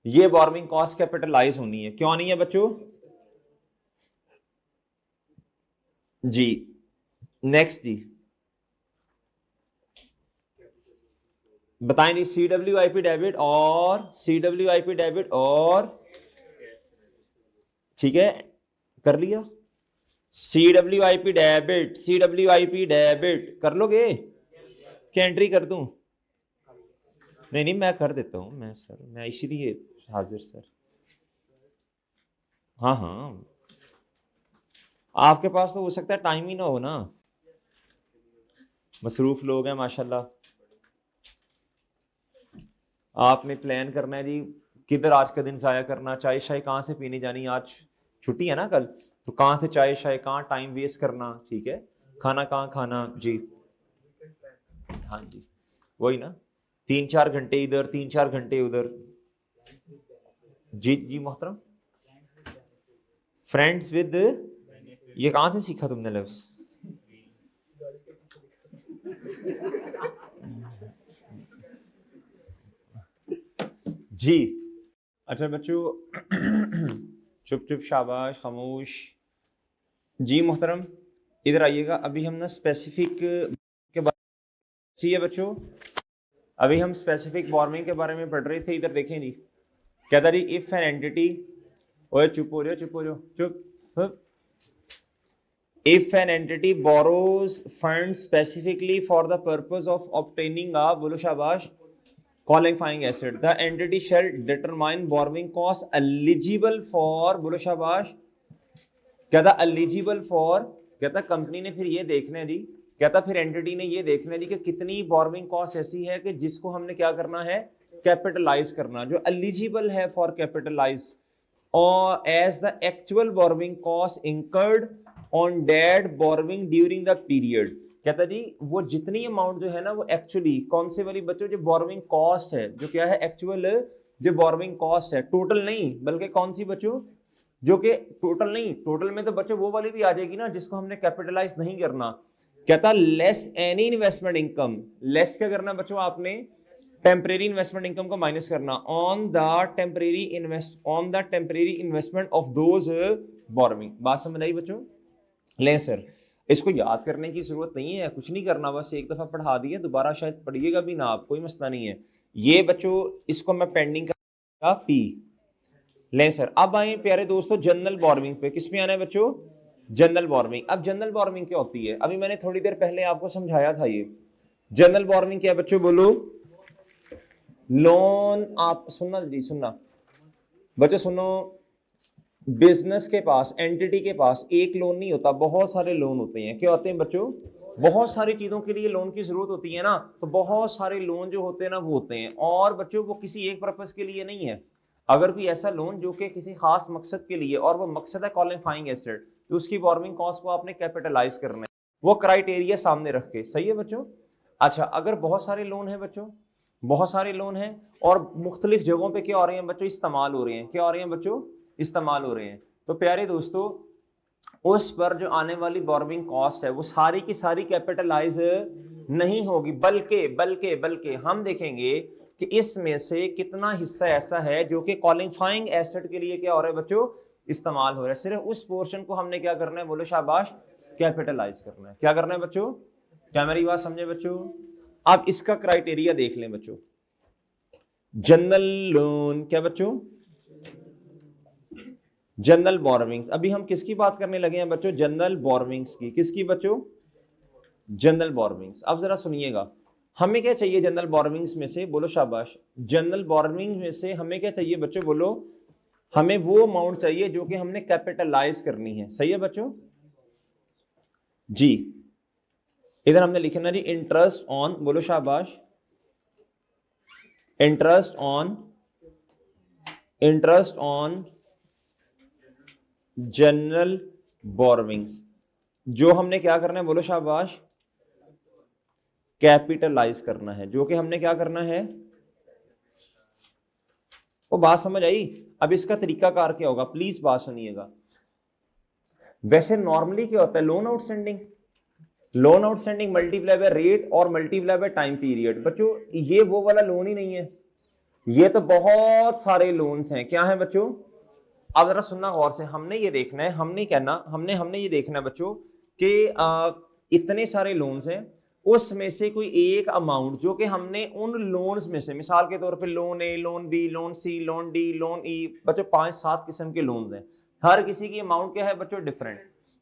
ये बोरोइंग कॉस्ट कैपिटलाइज होनी है, क्यों नहीं है बच्चों? जी नेक्स्ट जी, बताएं जी। CWIP डेबिट और CWIP डेबिट और, ठीक है कर लिया। CWIP डेबिट, CWIP डेबिट कर लोगे? क्या एंट्री कर दूं? नहीं नहीं मैं कर देता हूं, मैं सर, मैं इसीलिए हाजिर सर। हाँ हाँ, आपके पास तो हो सकता है टाइम ही ना हो ना, मसरूफ लोग हैं माशाल्लाह। आपने प्लान करना है जी किधर आज का दिन जाया करना, चाय शाय कहाँ से पीने जानी, आज छुट्टी है ना कल, तो कहाँ से चाय शाय, कहाँ टाइम वेस्ट करना, ठीक है, खाना कहाँ खाना जी। हाँ जी, वही ना, 3-4 घंटे इधर 3-4 घंटे उधर। जी जी मोहतरम, फ्रेंड्स विद, ये कहाँ से सीखा तुमने लफ्ज? जी अच्छा बच्चों, चुप चुप, शाबाश, खामोश। जी मोहतरम, इधर आइएगा। अभी हम ना स्पेसिफिक के बारे में है बच्चों, अभी हम स्पेसिफिक वार्मिंग के बारे में पढ़ रहे थे। इधर देखें जी, क्या था जी, इफ एन एंटिटी, ओए चुप हो जाओ, चुप हो जाओ, चुप। If an entity borrows funds specifically for the purpose of obtaining a, बोलो शाबाश, qualifying asset, the entity shall determine borrowing cost eligible for, बोलो शाबाश, क्या था eligible for, क्या था कंपनी ने फिर ये देखना है जी, क्या था फिर एंटिटी ने ये देखना है जी कि कितनी बोरोइंग कॉस्ट ऐसी है कि जिसको हमने क्या करना है, कैपिटलाइज करना, जो एलिजिबल है फॉर कैपिटलाइज, और as the actual borrowing cost incurred on that borrowing during the period. कहता जी वो जितनी अमाउंट जो है ना वो एक्चुअली कौन से वाली बच्चों, जो बोरोइंग कॉस्ट है, जो क्या है एक्चुअल, जो बोरोइंग कॉस्ट है, टोटल नहीं बल्कि कौन सी बच्चों, जो कि टोटल नहीं, टोटल में तो बच्चों वो वाली भी आ जाएगी ना जिसको हमने कैपिटलाइज नहीं करना। कहता less any investment income, less क्या करना बच्चों आपने, टेम्परेरी इन्वेस्टमेंट इनकम को माइनस करना, on the temporary investment of those borrowing. बात समझ आई बच्चों? ले सर, इसको याद करने की जरूरत नहीं है, कुछ नहीं करना, बस एक दफा पढ़ा दिया, दोबारा शायद पढ़िएगा भी ना आप, कोई मसला नहीं है। ये बच्चों इसको मैं पेंडिंग करूंगा पी। ले सर, अब आए प्यारे दोस्तों जनरल बोरोइंग पे। किस में आना है बच्चों? General borrowing. अब जनरल बोरोइंग क्या होती है, अभी मैंने थोड़ी देर पहले आपको समझाया था। ये जनरल बोरोइंग क्या है बच्चों, बोलो? लोन, आप सुनना जी, सुनना बच्चों, सुनो, बिजनेस के पास, एंटिटी के पास एक लोन नहीं होता, बहुत सारे लोन होते हैं। क्या होते हैं बच्चों? बहुत सारी चीजों के लिए लोन की जरूरत होती है ना, तो बहुत सारे लोन जो होते हैं ना वो होते हैं, और बच्चों वो किसी एक पर्पस के लिए नहीं है। अगर कोई ऐसा लोन जो कि किसी खास मकसद के लिए, और वो मकसद है क्वालिफाइंग एसेट, तो उसकी बोरोइंग कॉस्ट को आपने कैपिटलाइज करना है, वो क्राइटेरिया सामने रख के। सही है बच्चों? अच्छा, अगर बहुत सारे लोन है बच्चों, बहुत सारे लोन हैं और मुख्तलिफ जगहों पे क्या हो रहे हैं बच्चों, इस्तेमाल हो रहे हैं, क्या हो रहे हैं बच्चों, इस्तेमाल हो रहे हैं, तो प्यारे दोस्तों उस पर जो आने वाली बोरोइंग कॉस्ट है वो सारी की सारी कैपिटलाइज नहीं होगी, बल्कि बल्कि बल्कि हम देखेंगे कि इसमें से कितना हिस्सा ऐसा है जो कि क्वालिफाइंग एसेट के लिए क्या हो रहा है बच्चों, इस्तेमाल हो रहा है। सिर्फ उस पोर्शन को हमने क्या करना है, बोलो शाबाश, कैपिटलाइज करना है। क्या करना है बच्चों? क्या मेरी बात समझे बच्चों? आप इसका क्राइटेरिया देख लें बच्चों, जनरल लोन, क्या बच्चों, जनरल बोरोइंग्स। अभी हम किसकी बात करने लगे हैं बच्चों? जनरल बोरोइंग्स की। किसकी बच्चों? General borrowings. अब जरा सुनिएगा, हमें क्या चाहिए जनरल बोरोइंग्स में से, बोलो शाबाश, जनरल बोरोइंग्स में से हमें क्या चाहिए बच्चों, बोलो? हमें वो अमाउंट चाहिए जो कि हमने कैपिटलाइज करनी है। सही है बच्चों जी? इधर हमने लिखना जी इंटरेस्ट ऑन, बोलो शाबाश, इंटरेस्ट ऑन जनरल बोरोइंग्स, जो हमने क्या करना है, बोलो शाबाश, कैपिटलाइज करना है, जो कि हमने क्या करना है। वो बात समझ आई? अब इसका तरीकाकार क्या होगा, प्लीज बात सुनिएगा। वैसे नॉर्मली क्या होता है, loan outstanding, loan outstanding multiply by rate और मल्टीप्लाई बाय टाइम पीरियड। बच्चों ये वो वाला लोन ही नहीं है, ये तो बहुत सारे लोन्स हैं। क्या है बच्चों? अब जरा सुनना गौर से, हमने ये देखना है, हमने कहना, हमने ये देखना है बच्चों कि इतने सारे लोन्स हैं, उसमें से कोई एक अमाउंट जो कि हमने उन लोन्स में से, मिसाल के तौर पे लोन ए, लोन बी, लोन सी, लोन डी, लोन ई, बच्चों 5-7 किस्म के लोन्स हैं, हर किसी की अमाउंट क्या है बच्चों, डिफरेंट।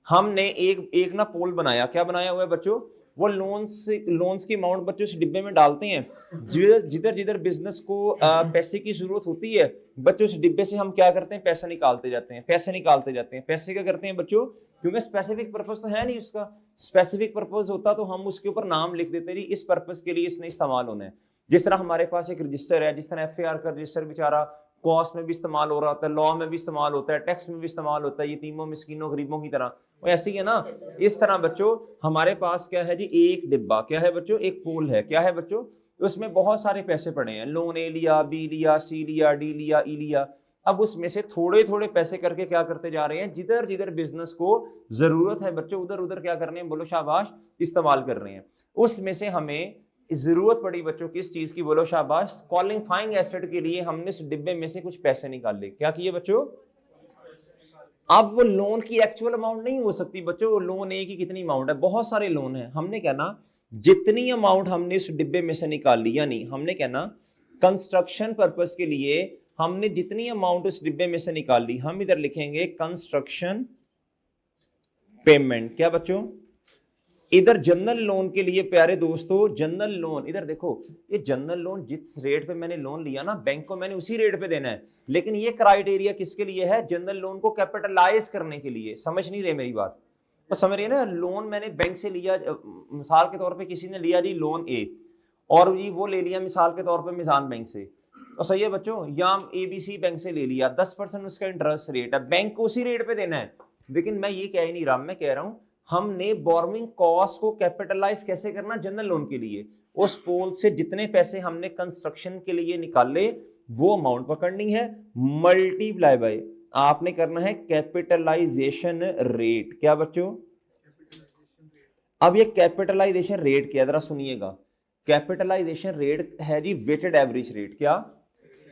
हमने एक ना पोल बनाया, क्या बनाया हुआ है बच्चों, वो लोन्स की अमाउंट बच्चों इस डिब्बे में डालते हैं। जिधर जिधर बिजनेस को पैसे की जरूरत होती है बच्चों, इस डिब्बे से हम क्या करते हैं, पैसा निकालते जाते हैं, पैसे निकालते जाते हैं। पैसे क्या करते हैं बच्चों, क्योंकि स्पेसिफिक पर्पस तो है नहीं उसका, स्पेसिफिक पर्पस होता तो हम उसके ऊपर नाम लिख देते हैं, इस पर्पस के लिए इसने इस्तेमाल होना है। जिस तरह हमारे पास एक रजिस्टर है, जिस तरह FAR का रजिस्टर बेचारा कॉस्ट में भी इस्तेमाल हो रहा होता है, लॉ में भी इस्तेमाल होता है, टैक्स में भी इस्तेमाल होता है, यतीमों मिस्कीनों गरीबों की तरह। वो ऐसे ही है ना। इस तरह बच्चों हमारे पास क्या है जी, एक डिब्बा, क्या है बच्चों, एक पूल है, क्या है बच्चों, उसमें बहुत सारे पैसे पड़े हैं, लोन ए लिया, बी लिया, सी लिया, डी लिया, ई लिया। अब उसमें से थोड़े थोड़े पैसे करके क्या करते जा रहे हैं, जिधर जिधर बिजनेस को जरूरत है बच्चों, उधर उधर क्या कर रहे हैं, बोलो शाबाश, इस्तेमाल कर रहे हैं। उसमें से हमें जरूरत पड़ी बच्चों किस चीज की, बोलो शाबाश, क्वालिफाइंग एसेट के लिए हमने इस डिब्बे में से कुछ पैसे निकाल लिए। क्या किए बच्चों? अब वो लोन की एक्चुअल अमाउंट नहीं हो सकती बच्चों, वो लोन ए की कितनी अमाउंट है, बहुत सारे लोन है, हमने क्या ना, जितनी अमाउंट हमने इस डिब्बे में से निकाल ली, यानी हमने क्या ना, कंस्ट्रक्शन पर्पस के लिए हमने जितनी अमाउंट इस डिब्बे में से निकाल ली, हम इधर लिखेंगे कंस्ट्रक्शन पेमेंट। क्या बच्चों? इधर जनरल लोन के लिए प्यारे दोस्तों, जनरल लोन, इधर देखो, ये जनरल लोन जिस रेट पे मैंने लोन लिया ना, बैंक को मैंने उसी रेट पे देना है, लेकिन ये क्राइटेरिया किसके लिए है, जनरल लोन को कैपिटलाइज करने के लिए। समझ नहीं रहे मेरी बात? तो समझ रही है ना, लोन मैंने बैंक से लिया, मिसाल के तौर पे किसी ने लिया जी लोन ए, और जी वो ले लिया मिसाल के तौर पे मिजान बैंक से, तो सही है बच्चों, या एबीसी बैंक से ले लिया, 10% उसका इंटरेस्ट रेट है, बैंक को उसी रेट पे देना है। लेकिन मैं ये कह ही नहीं रहा, मैं कह रहा हूं हमने बोरोइंग कॉस्ट को कैपिटलाइज कैसे करना, जनरल लोन के लिए, उस पोल से जितने पैसे हमने कंस्ट्रक्शन के लिए निकाले वो अमाउंट पकड़नी है, मल्टीप्लाई बाय आपने करना है कैपिटलाइजेशन रेट। क्या बच्चों? अब ये कैपिटलाइजेशन रेट क्या, जरा सुनिएगा, कैपिटलाइजेशन रेट है जी वेटेड एवरेज रेट। क्या?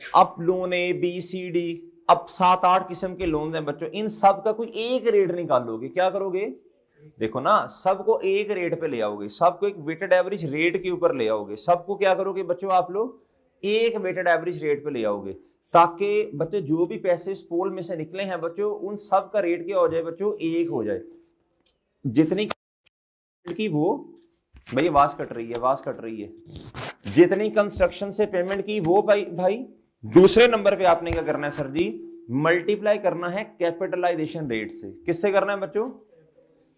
अब loan A B C D, अब 7-8 किस्म के लोन हैं बच्चों, इन सब का कोई एक रेट निकालोगे, क्या करोगे, देखो ना, सबको एक रेट पे ले आओगे, सबको एक वेटेड एवरेज रेट के ऊपर ले आओगे, सबको क्या करोगे बच्चों, आप लोग एक वेटेड एवरेज रेट पे ले आओगे, ताकि बच्चों जो भी पैसे इस पोल में से निकले हैं बच्चों, उन सब का रेट क्या हो जाए बच्चों, एक हो जाए। जितनी की वो, भाई आवाज कट रही है, आवाज कट रही है, जितनी कंस्ट्रक्शन से पेमेंट की वो भाई दूसरे नंबर पे आपने क्या करना है सर जी, मल्टीप्लाई करना है कैपिटलाइजेशन रेट से। किससे करना है बच्चों?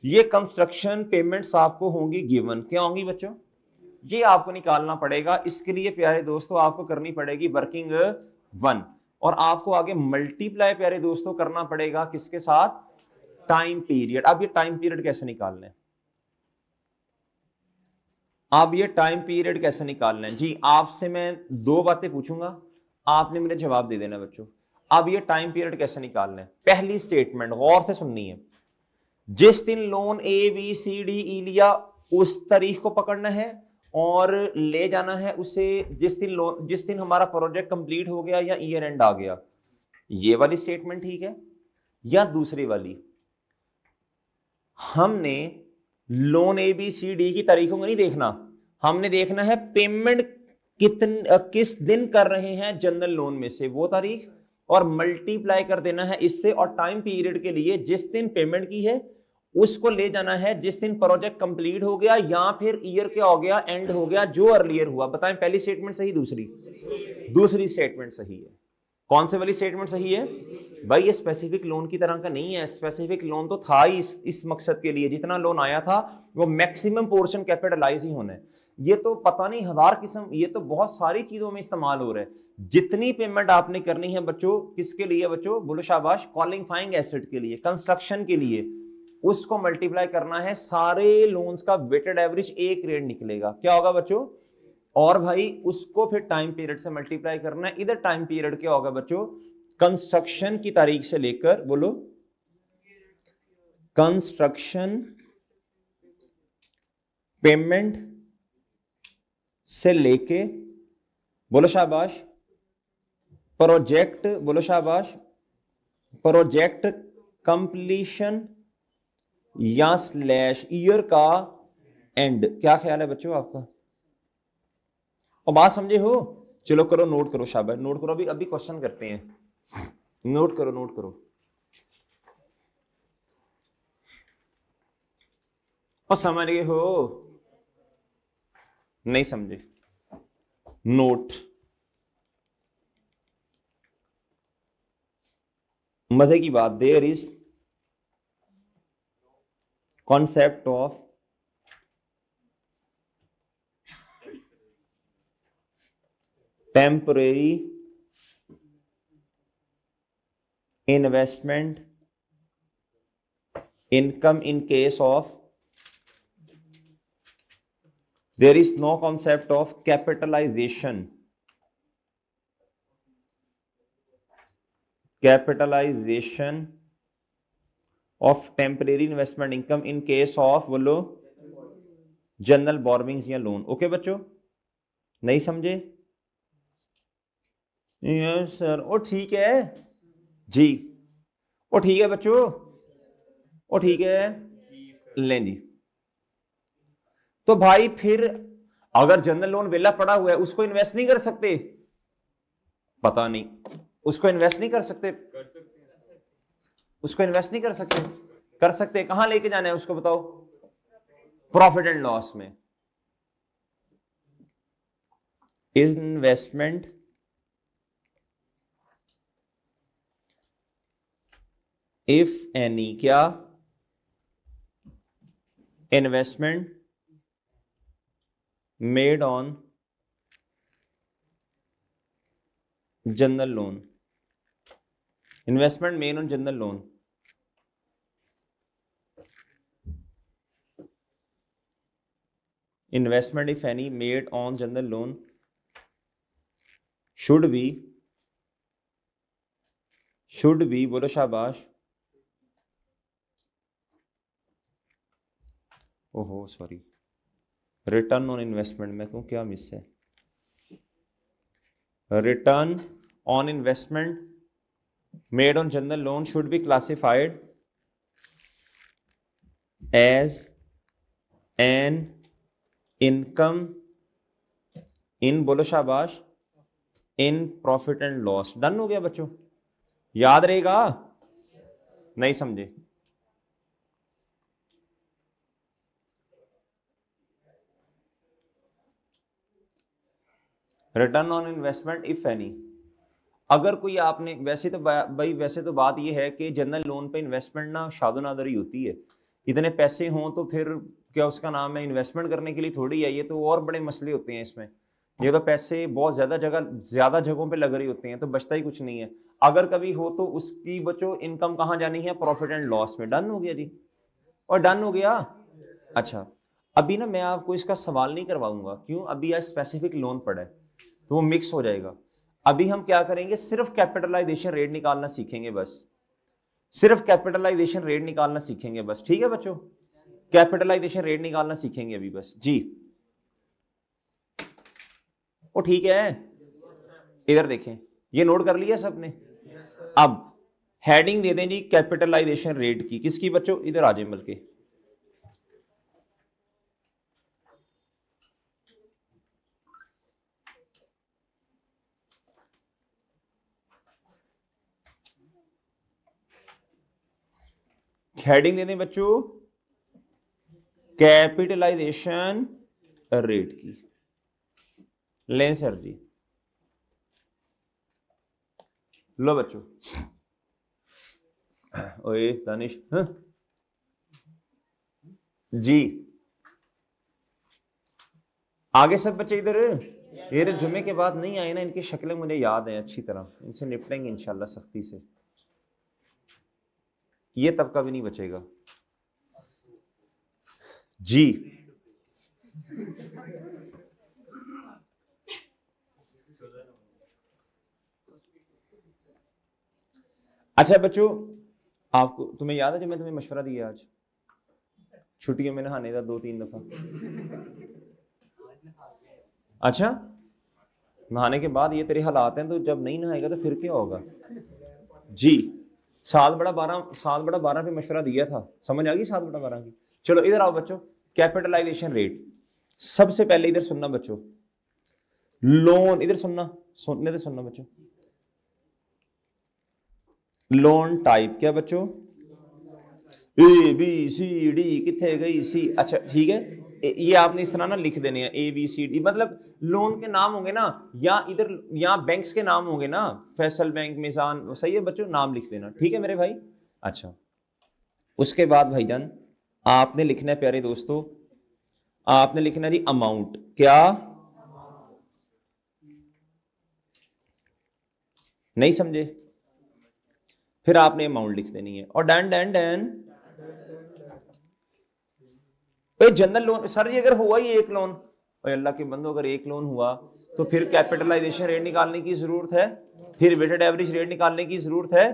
ये कंस्ट्रक्शन पेमेंट्स आपको होंगी गिवन, क्या होंगी बच्चों, ये आपको निकालना पड़ेगा। इसके लिए प्यारे दोस्तों आपको करनी पड़ेगी वर्किंग 1, और आपको आगे मल्टीप्लाई प्यारे दोस्तों करना पड़ेगा किसके साथ, टाइम पीरियड। अब ये टाइम पीरियड कैसे निकालना है, अब ये टाइम पीरियड कैसे निकालना है जी, आपसे मैं 2 बातें पूछूंगा, आपने मुझे जवाब दे देना बच्चों। अब ये टाइम पीरियड कैसे निकालना है, पहली स्टेटमेंट गौर से सुननी है, जिस दिन loan A B C D E लिया उस तारीख को पकड़ना है, और ले जाना है उसे जिस दिन हमारा प्रोजेक्ट कंप्लीट हो गया या ईयर एंड आ गया। ये वाली स्टेटमेंट ठीक है, या दूसरी वाली, हमने loan A B C D की तारीखों को नहीं देखना, हमने देखना है पेमेंट किस दिन कर रहे हैं जनरल लोन में से वो तारीख, और मल्टीप्लाई कर देना है इससे, और टाइम पीरियड के लिए जिस दिन पेमेंट की है उसको ले जाना है जिस दिन प्रोजेक्ट कंप्लीट हो गया या फिर ईयर क्या हो गया, एंड हो गया, जो अर्लियर हुआ। बताएं पहली स्टेटमेंट सही, दूसरी स्टेटमेंट सही है। कौन से वाली स्टेटमेंट सही है भाई, ये स्पेसिफिक लोन की तरह का नहीं है, स्पेसिफिक लोन तो था ही इस मकसद के लिए, जितना लोन आया था वो मैक्सिमम पोर्शन कैपिटलाइज ही होना है। ये तो पता नहीं 1000 किस्म, ये तो बहुत सारी चीजों में इस्तेमाल हो रहा है। जितनी पेमेंट आपने करनी है बच्चों, किसके लिए बच्चों, बोलो शाबाश, क्वालिफाइंग एसेट के लिए, कंस्ट्रक्शन के लिए, उसको मल्टीप्लाई करना है सारे लोन्स का वेटेड एवरेज, एक रेट निकलेगा, क्या होगा बच्चों, और भाई उसको फिर टाइम पीरियड से मल्टीप्लाई करना है। इधर टाइम पीरियड क्या होगा बच्चों, कंस्ट्रक्शन की तारीख से लेकर, बोलो, कंस्ट्रक्शन पेमेंट से लेके, बोलो शाबाश, प्रोजेक्ट, बोलो शाबाश, प्रोजेक्ट कंप्लीशन या स्लैश ईयर का एंड। क्या ख्याल है बच्चों आपका, और बात समझे हो? चलो करो, नोट करो, शाबाश, नोट करो, अभी अभी क्वेश्चन करते हैं, नोट करो, नोट करो, और समझ गए हो, नहीं समझे, नोट, मजे की बात, there is concept of temporary investment income in case of there is no concept of capitalization of temporary investment income in case of बोलो जनरल बोरोविंग्स या लोन। ओके बच्चों, नहीं समझे? Yes sir. ओ ठीक है जी, ओ ठीक है बच्चों, ओ ठीक है, लें जी। तो भाई फिर अगर जनरल लोन वेला पड़ा हुआ है उसको इन्वेस्ट नहीं कर सकते? पता नहीं, उसको इन्वेस्ट नहीं कर सकते? उसको इन्वेस्ट नहीं कर सकते? कर सकते। कहां लेके जाना है उसको बताओ? प्रॉफिट एंड लॉस में। इन्वेस्टमेंट इफ एनी, क्या? Investment made on general loan, investment made on general loan, investment if any made on general loan should be बोलो शाबाश, ओहो सॉरी, रिटर्न ऑन इन्वेस्टमेंट में क्यों, क्या मिस है? Return on investment made on general loan should be classified as an income in, बोलो शाबाश, in profit and loss. Done हो गया बच्चों? याद रहेगा? नहीं समझे? Return on investment if any, अगर कोई आपने, वैसे तो भाई वैसे तो बात यह है कि जनरल लोन पे इन्वेस्टमेंट ना शादो नादरी होती है। इतने पैसे हों तो फिर क्या उसका नाम है, इन्वेस्टमेंट करने के लिए थोड़ी है, ये तो और बड़े मसले होते हैं इसमें। ये तो पैसे बहुत ज्यादा जगहों पे लग रही होती हैं, तो बचता ही कुछ नहीं है। अगर कभी हो तो उसकी बच्चों इनकम कहाँ जानी है? प्रॉफिट एंड लॉस में। डन हो गया जी? और डन हो गया। अच्छा, अभी ना मैं आपको इसका सवाल नहीं करवाऊंगा, क्यों? अभी आज स्पेसिफिक लोन पड़ा है तो वो मिक्स हो जाएगा। अभी हम क्या करेंगे, सिर्फ कैपिटलाइजेशन रेट निकालना सीखेंगे बस, सिर्फ कैपिटलाइजेशन रेट निकालना सीखेंगे बस। ठीक है बच्चों, कैपिटलाइजेशन रेट निकालना सीखेंगे अभी बस जी। ओ ठीक है, इधर देखें, ये नोट कर लिया सबने? अब हेडिंग दे दें जी कैपिटलाइजेशन रेट की, किसकी बच्चों? इधर आ जाए बल्कि, हेडिंग दे दें बच्चों कैपिटलाइजेशन रेट की। लें सर जी, लो बच्चों। ओए दानिश, हाँ? जी आगे सब बच्चे इधर, ये जुमे के बाद नहीं आए ना, इनकी शक्लें मुझे याद है अच्छी तरह, इनसे निपटेंगे इंशाल्लाह सख्ती से, ये तबका भी नहीं बचेगा जी। अच्छा बच्चों, आपको तुम्हें याद है जो मैं तुम्हें मशवरा दिया आज छुट्टियों में नहाने का 2-3 दफा? अच्छा, नहाने के बाद ये तेरे हालात हैं, तो जब नहीं नहाएगा तो फिर क्या होगा जी? 7/12 पे मशवरा दिया था, समझ आ गई 7/12 की? चलो इधर आओ बच्चों, कैपिटलाइजेशन रेट। सबसे पहले इधर सुनना बच्चों, लोन, इधर सुनने से सुनना बच्चों, लोन टाइप क्या बच्चों? ए बी सी डी, कितने गई सी? अच्छा ठीक है, ये आपने इस तरह ना लिख देने हैं ए बी सी डी, मतलब लोन के नाम होंगे ना, या इधर यहाँ बैंक्स के नाम होंगे ना, फैसल बैंक, मिजान, सही है बच्चों, नाम लिख देना। ठीक है मेरे भाई? अच्छा, उसके बाद भाईजान आपने लिखना है प्यारे दोस्तों, आपने लिखना है जी अमाउंट। क्या? नहीं समझे? फिर आपने अमाउंट लिख देनी है और done done done. General loan sir जी अगर हुआ ही एक लोन, अल्लाह के बंदो अगर एक लोन हुआ तो फिर कैपिटलाइजेशन रेट निकालने की जरूरत है, फिर वेटेड एवरेज रेट निकालने की जरूरत है,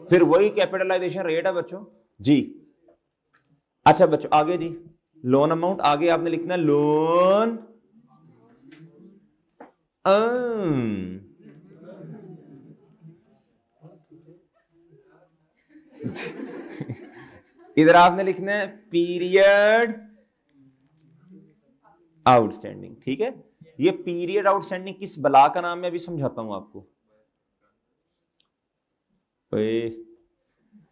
फिर वही कैपिटलाइजेशन रेट है बच्चों जी। अच्छा बच्चों आगे जी, लोन अमाउंट आगे आपने लिखना लोन इधर आपने लिखना है पीरियड आउटस्टैंडिंग। ठीक है, ये पीरियड आउटस्टैंडिंग किस बला का नाम है अभी समझाता हूं आपको।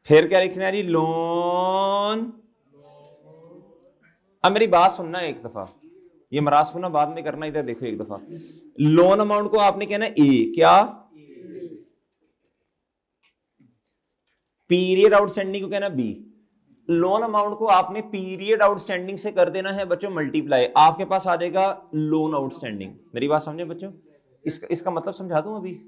फिर क्या लिखना है जी, लोन। अब मेरी बात सुनना एक दफा, ये मरासमुना बाद में करना, इधर देखो एक दफा। लोन अमाउंट को आपने कहना ए, क्या पीरियड आउटस्टैंडिंग को कहना बी। लोन अमाउंट को आपने पीरियड आउटस्टैंडिंग से कर देना है बच्चों मल्टीप्लाई, आपके पास आ जाएगा लोन आउटस्टैंडिंग। मेरी बात समझे बच्चों, इसका मतलब समझा दूं अभी।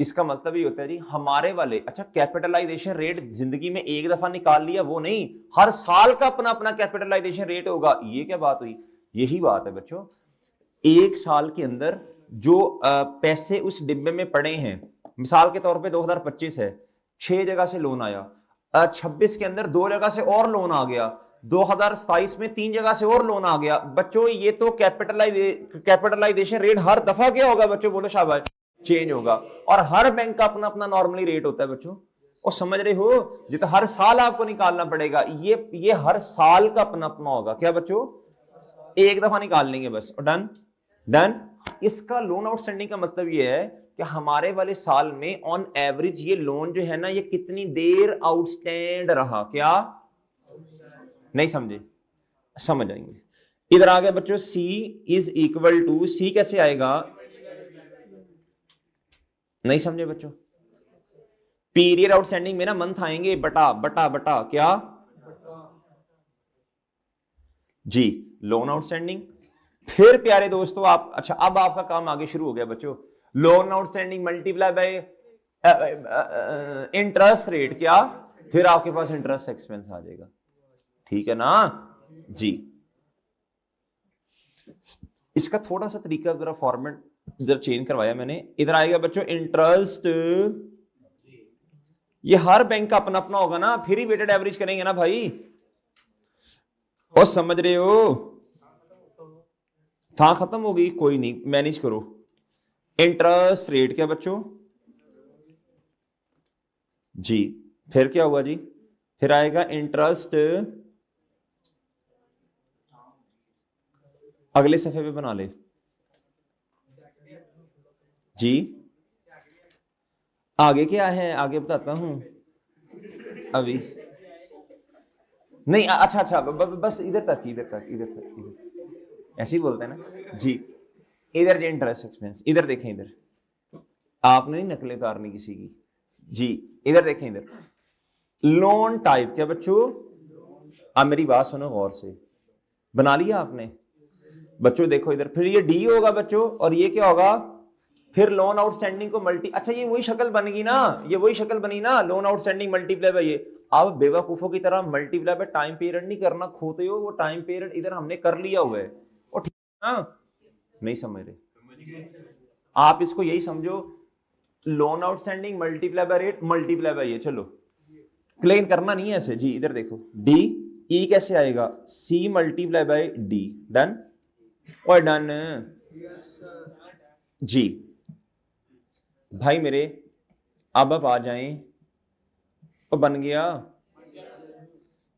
इसका मतलब ये होता है जी हमारे वाले, अच्छा कैपिटलाइजेशन रेट जिंदगी में एक दफा निकाल लिया वो नहीं, हर साल का अपना अपना कैपिटलाइजेशन रेट होगा। ये क्या बात हुई, यही बात है बच्चों। एक साल के अंदर जो पैसे उस डिब्बे में पड़े हैं, मिसाल के तौर पे 2025 है, 6 जगह से लोन आया, 26 के अंदर 2 जगह से और लोन आ गया, 2027 में 3 जगह से और लोन आ गया। बच्चों ये तो कैपिटलाइजेशन रेट हर दफा क्या होगा बच्चों, बोलो शाबाश, चेंज होगा। और हर बैंक का अपना अपना नॉर्मली रेट होता है बच्चों, और समझ रहे हो, ये तो हर साल आपको निकालना पड़ेगा। ये हर साल का अपना अपना होगा, क्या बच्चों, एक दफा निकाल लेंगे बस और डन डन। इसका लोन आउटस्टैंडिंग का मतलब ये है कि हमारे वाले साल में ऑन एवरेज ये लोन जो है ना, ये कितनी देर आउटस्टैंड रहा, क्या नहीं समझे, समझ आएंगे। इधर आ गया बच्चों, सी इज इक्वल टू, सी कैसे आएगा, नहीं समझे बच्चों। पीरियड आउटस्टैंडिंग में ना मंथ आएंगे, बटा बटा बटा क्या जी, लोन आउटस्टैंडिंग। फिर प्यारे दोस्तों आप, अच्छा अब आपका काम आगे शुरू हो गया बच्चों, loan outstanding multiply by interest rate, क्या, फिर आपके पास इंटरेस्ट एक्सपेंस आ जाएगा। ठीक है ना जी। इसका थोड़ा सा तरीका जरा फॉर्मेट जरा चेंज करवाया मैंने। इधर आएगा बच्चों इंटरेस्ट, ये हर बैंक का अपना अपना होगा ना, फिर ही वेटेड एवरेज करेंगे ना भाई, और समझ रहे हो। था खत्म हो गई, कोई नहीं मैनेज करो। इंटरेस्ट रेट क्या बच्चों जी, फिर क्या हुआ जी, फिर आएगा इंटरेस्ट, अगले सफे पे बना ले जी। आगे क्या है, आगे बताता हूं अभी, नहीं अच्छा अच्छा बस इधर तक इधर तक इधर तक इधर, ऐसे ही बोलते हैं ना जी। इधर जो इंटरेस्ट एक्सपेंस, इधर देखें, इधर आपने नहीं नकलें उतारनी किसी की जी। इधर देखें, इधर लोन टाइप क्या बच्चों, अब मेरी बात सुनो गौर से, बना लिया आपने बच्चों, देखो इधर, फिर ये डी होगा बच्चों, और ये क्या होगा, फिर लोन आउटस्टैंडिंग को मल्टी, अच्छा ये वही शक्ल बनेगी ना, ये वही शक्ल बनी ना, लोन आउटस्टैंडिंग मल्टीप्लाई बाय ये। अब बेवकूफों की तरह मल्टीप्लाई बाय टाइम पीरियड नहीं करना, खोते हो, वो टाइम पीरियड इधर हमने कर लिया हुआ है, और ठीक है ना, नहीं समझ रहे आप, इसको यही समझो, loan outstanding multiply by rate multiply bye ये, चलो क्लेम करना नहीं है ऐसे जी। इधर देखो डी, ई कैसे आएगा, C multiply by D, done और डन जी। भाई मेरे अब आप आ जाएं, और बन गया,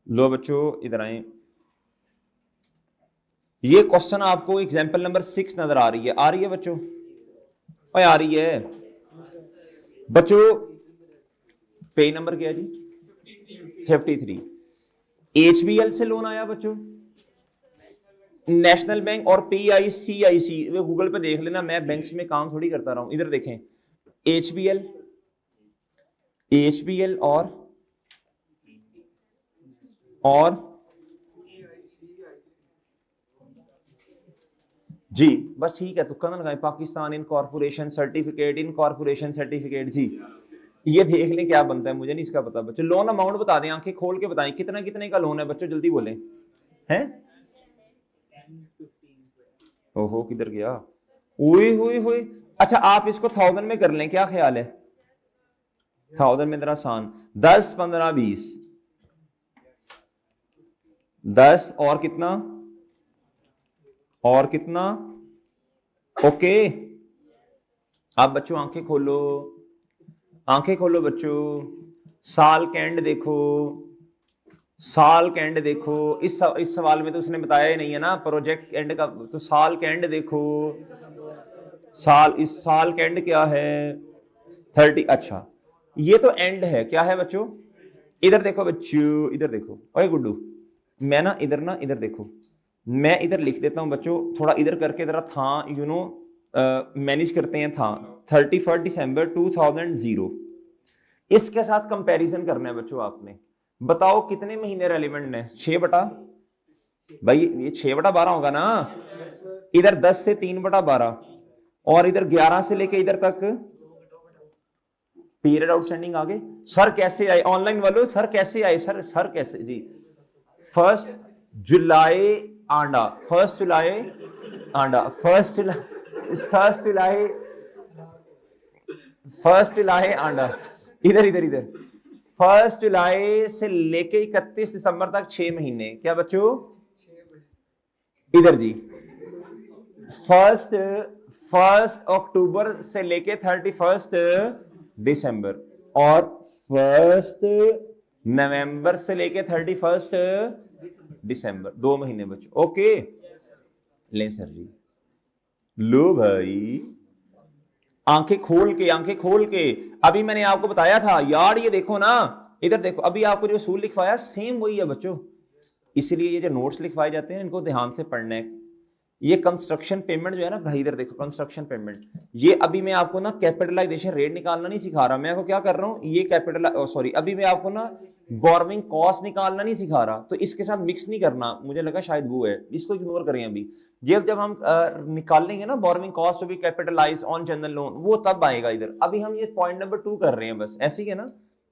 लो बच्चों इधर आए, ये क्वेश्चन आपको एग्जांपल नंबर 6 नजर आ रही है, आ रही है बच्चों, और आ रही है बच्चों, पे नंबर क्या है जी 53। एचबीएल से लोन आया बच्चों, नेशनल बैंक और पीआईसीआईसी, वे गूगल पे देख लेना, मैं बैंक्स में काम थोड़ी करता रहा हूं। इधर देखें एचबीएल, एचबीएल और जी, बस ठीक है, तुक्का ना लगाए, Pakistan incorporation certificate, incorporation certificate जी, ये देख लें क्या बनता है, मुझे नहीं इसका पता बच्चों। लोन अमाउंट बता दें, आंखें खोल के बताएं कितना कितने का लोन है बच्चों, जल्दी बोलें। हैं? ओहो किधर गया, ओए होए होए। अच्छा आप इसको 1000 में कर लें, क्या ख्याल है? 1000 में जरा आसान, 10 15 20, 10 और कितना, और कितना? ओके। अब बच्चों आंखें खोलो, आंखें खोलो बच्चों, साल के एंड देखो, साल के एंड देखो। इस सवाल में तो उसने बताया ही नहीं है ना प्रोजेक्ट एंड का, तो साल के एंड देखो, साल, इस साल के एंड क्या है? 30। अच्छा ये तो एंड है, क्या है बच्चों? इधर देखो बच्चों, इधर देखो, ओए गुड्डू, मैं ना इधर देखो, मैं इधर लिख देता हूं बच्चों, थोड़ा इधर करके जरा था यू नो मैनेज करते हैं था। 31 दिसंबर 2000, इसके साथ कंपैरिजन करना है बच्चों आपने। बताओ कितने महीने रेलिवेंट है? 6 बटा, भाई ये 6/12 होगा ना, इधर 10 से 3/12, और इधर 11 से लेके इधर तक पीरियड आउटस्टैंडिंग आगे। सर कैसे आए ऑनलाइन वालों, सर कैसे आए? सर कैसे जी? 1 जुलाई आंडा, 1 जुलाई आंडा, 1 जुलाई, 1 जुलाई आंडा, इधर इधर इधर, 1 जुलाई से लेके 31 दिसंबर तक 6 महीने, क्या बच्चों? इधर जी, 1 अक्टूबर से लेके 31 दिसंबर, और 1 नवंबर से लेके 31 दिसंबर, 2 महीने बच्चों। ओके ले सर जी, लो भाई आंखें खोल के, आंखें खोल के। अभी मैंने आपको बताया था यार, ये देखो ना, इधर देखो, अभी आपको जो सूल लिखवाया सेम वही है बच्चों। इसलिए ये जो नोट्स लिखवाए जाते हैं इनको ध्यान से पढ़ना है। ये कंस्ट्रक्शन पेमेंट जो है ना भाई, इधर देखो कंस्ट्रक्शन पेमेंट, ये अभी मैं आपको ना कैपिटलाइजेशन रेट निकालना नहीं सिखा रहा, मैं आपको क्या कर रहा हूं, ये कैपिटल सॉरी, अभी मैं आपको ना बोरोइंग कॉस्ट निकालना नहीं सिखा रहा, तो इसके साथ मिक्स नहीं करना, मुझे लगा शायद वो है, इसको इग्नोर करें अभी। ये जब हम निकालेंगे ना borrowing cost to be capitalise on general loan, वो तब आएगा इधर। अभी हम ये पॉइंट नंबर 2 कर रहे हैं बस, ऐसे ही है ना,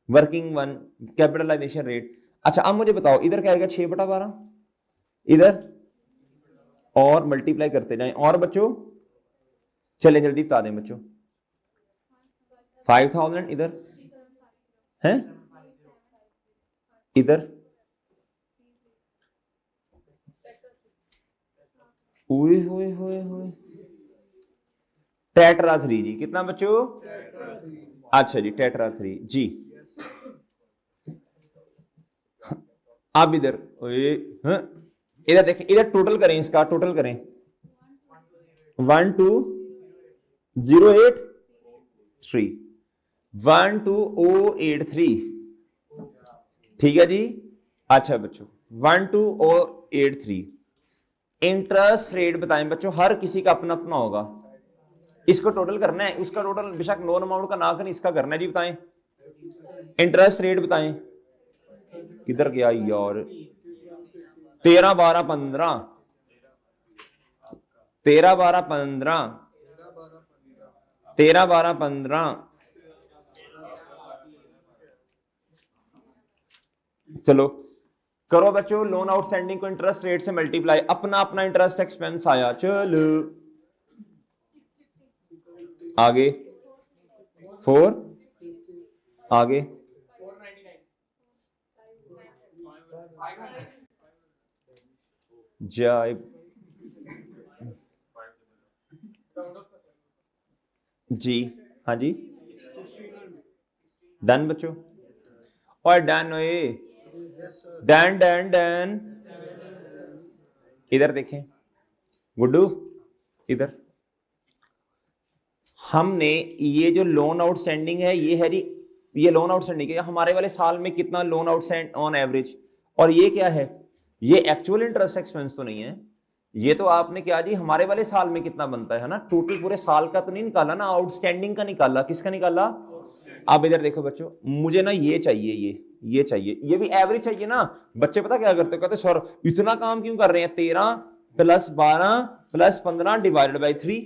वर्किंग 1 कैपिटलाइजेशन रेट। अच्छा अब मुझे बताओ इधर क्या आएगा? 6/12, इधर और मल्टीप्लाई करते जाएं, और बच्चों चले जल्दी बता दें बच्चों, 5000 इधर है, इधर ओए होए होए होए, टेट्रा 3 जी, कितना बच्चों? अच्छा जी टेट्रा 3 जी। अब इधर इधर देखें, इधर टोटल करें, इसका टोटल करें, 12083, 12083, ठीक है जी। अच्छा बच्चों 12083, इंटरेस्ट रेट बताएं बच्चों, हर किसी का अपना अपना होगा, इसको टोटल करना है, उसका टोटल बेशक लोन अमाउंट का ना करें, इसका करना है जी। बताएं इंटरेस्ट रेट बताएं, किधर गया यार? 13 12 15, 13 12 15, 13 12 15, चलो करो बच्चों, लोन आउटस्टैंडिंग को इंटरेस्ट रेट से मल्टीप्लाई, अपना अपना इंटरेस्ट एक्सपेंस आया। चलो आगे 4, आगे जाए जी, हाँ जी डन बच्चों, और डन हुए, डन डन डन। इधर देखें गुड्डू, इधर हमने ये जो लोन आउटस्टैंडिंग है ये है जी, ये लोन आउटस्टैंडिंग है, हमारे वाले साल में कितना लोन आउटस्टैंड ऑन एवरेज, और ये क्या है? ये एक्चुअल इंटरेस्ट एक्सपेंस तो नहीं है, ये तो आपने क्या जी हमारे वाले साल में कितना बनता है ना, टोटल पूरे साल का तो नहीं निकाला ना, आउटस्टैंडिंग का निकाला। किसका निकाला? अब इधर देखो बच्चों, मुझे ना ये चाहिए, ये चाहिए, ये भी एवरेज चाहिए ना। बच्चे पता क्या करते, कहते सर इतना काम क्यों कर रहे हैं, 13 + 12 + 15 डिवाइडेड बाई 3,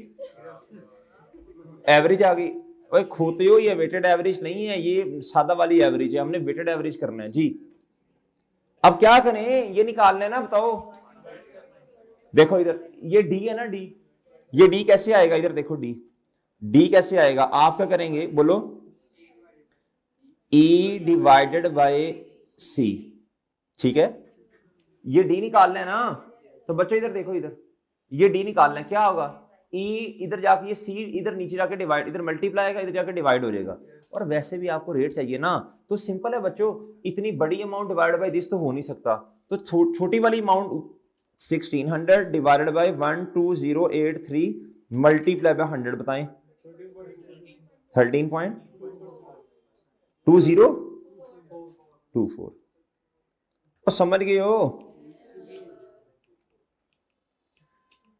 एवरेज आ गई। ओए खोते हो, ये वेटेड एवरेज नहीं है, ये सादा वाली एवरेज है, हमने वेटेड एवरेज करना है जी। अब क्या करें, ये निकालना है ना, बताओ। देखो इधर ये डी है ना, डी, ये डी कैसे आएगा, इधर देखो डी, डी कैसे आएगा, आप क्या करेंगे बोलो, E डिवाइडेड बाय सी, ठीक है, ये डी निकालना है ना। तो बच्चों इधर देखो, इधर ये डी निकालना है, क्या होगा, E इधर जाके, ये सी इधर नीचे जाके डिवाइड, इधर मल्टीप्लाई आएगा, इधर जाके डिवाइड हो जाएगा। और वैसे भी आपको रेट चाहिए ना, तो सिंपल है बच्चों, इतनी बड़ी अमाउंट डिवाइड बाय दिस तो हो नहीं सकता, तो छोटी वाली amount 1600 divided by 12083 multiply by 100, बताएं 13.2024। तो समझ गए हो,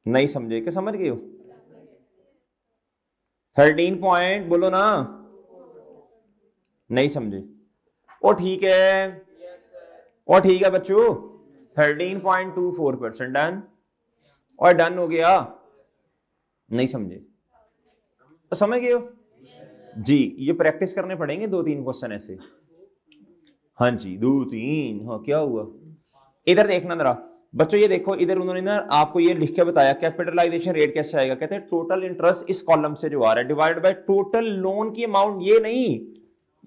नहीं समझे क्या, समझ गए हो, 13 पॉइंट बोलो ना, नहीं समझे, ओ ठीक है, ओ ठीक है बच्चों, 13.24% डन, और डन हो गया, नहीं समझे तो समझ गए हो जी। ये प्रैक्टिस करने पड़ेंगे 2-3 क्वेश्चन ऐसे, हाँ जी 2-3, हाँ क्या हुआ, इधर देखना जरा बच्चों, ये देखो इधर उन्होंने ना आपको ये लिख के बताया कैपिटलाइजेशन रेट कैसे आएगा, कहते हैं टोटल इंटरेस्ट इस कॉलम से जो आ रहा है डिवाइड बाय टोटल लोन की अमाउंट, ये नहीं,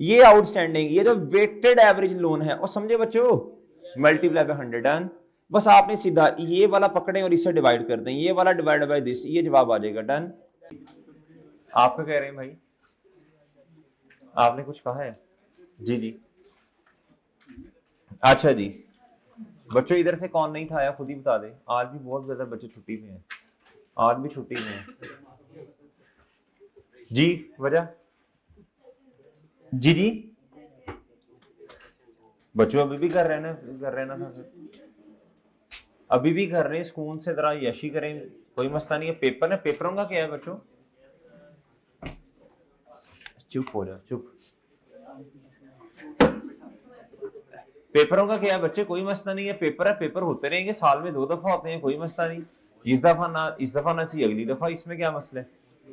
ये आउटस्टैंडिंग, ये जो वेटेड एवरेज लोन है, और समझे बच्चों, मल्टीप्लाई बाय 100 डन। बस आपने सीधा ये वाला पकड़े और इससे डिवाइड कर दें, ये वाला डिवाइड बाय दिस, ये जवाब आ जाएगा, डन। आप क्या कह रहे हैं भाई, आपने कुछ कहा है जी जी, अच्छा जी बच्चों, इधर से कौन नहीं था आया, खुद ही बता दे, आज भी बहुत ज्यादा बच्चे छुट्टी में हैं, आज भी छुट्टी में हैं जी, वजह जी जी, बच्चों अभी भी कर रहे हैं ना, अभी भी कर रहे हैं, स्कूल से जरा यशी करें, कोई मसला नहीं है, पेपर है, पेपरों का क्या है बच्चों, चुप हो जाओ चुप, पेपरों का क्या है बच्चे, कोई मसला नहीं है, पेपर है, पेपर होते रहेंगे, साल में 2 दफा होते हैं, कोई मसला नहीं, इस दफा ना सी अगली दफा, इसमें क्या मसला है,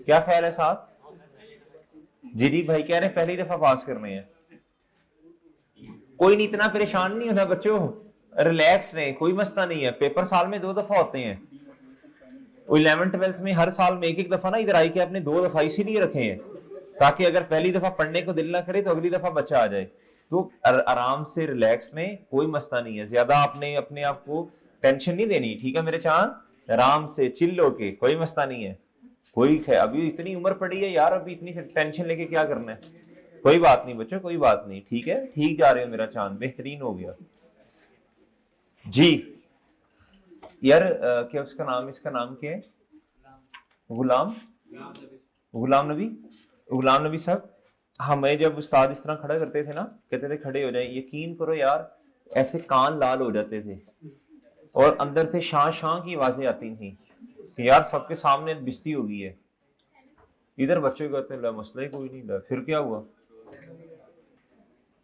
क्या ख्याल है साथ जी भाई, कह रहे हैं पहली दफा पास करने हैं, कोई नहीं, इतना परेशान नहीं होना बच्चों, रिलैक्स रहे, कोई मसला नहीं है, पेपर साल में 2 दफा होते हैं, 11th-12th में हर साल में एक दफा ना इधर आई के आपने 2 दफा इसीलिए रखे हैं, ताकि अगर पहली दफा पढ़ने को दिल ना करे तो अगली दफा बच्चा आ जाए, तो आराम से रिलैक्स में, कोई मसला नहीं है, ज्यादा आपने अपने आप को टेंशन नहीं देनी, ठीक है मेरे चांद, आराम से चिल होके, कोई मसला नहीं है, कोई है, अभी इतनी उम्र पड़ी है यार, अभी इतनी टेंशन लेके क्या करना है, कोई बात नहीं बच्चों, कोई बात नहीं, ठीक है, ठीक जा रहे हो मेरा चांद, बेहतरीन हो गया जी। यार क्या उसका नाम, इसका नाम क्या है, गुलाम नबी साहब, हमें जब उस्ताद इस तरह खड़ा करते थे ना, कहते थे खड़े हो जाए, यकीन करो यार ऐसे कान लाल हो जाते थे, और अंदर से शां शां की आवाजें आती थी कि यार सबके सामने बिस्ती हो गई है, इधर बच्चे कहते हैं मसला ही कोई नहीं, फिर क्या हुआ,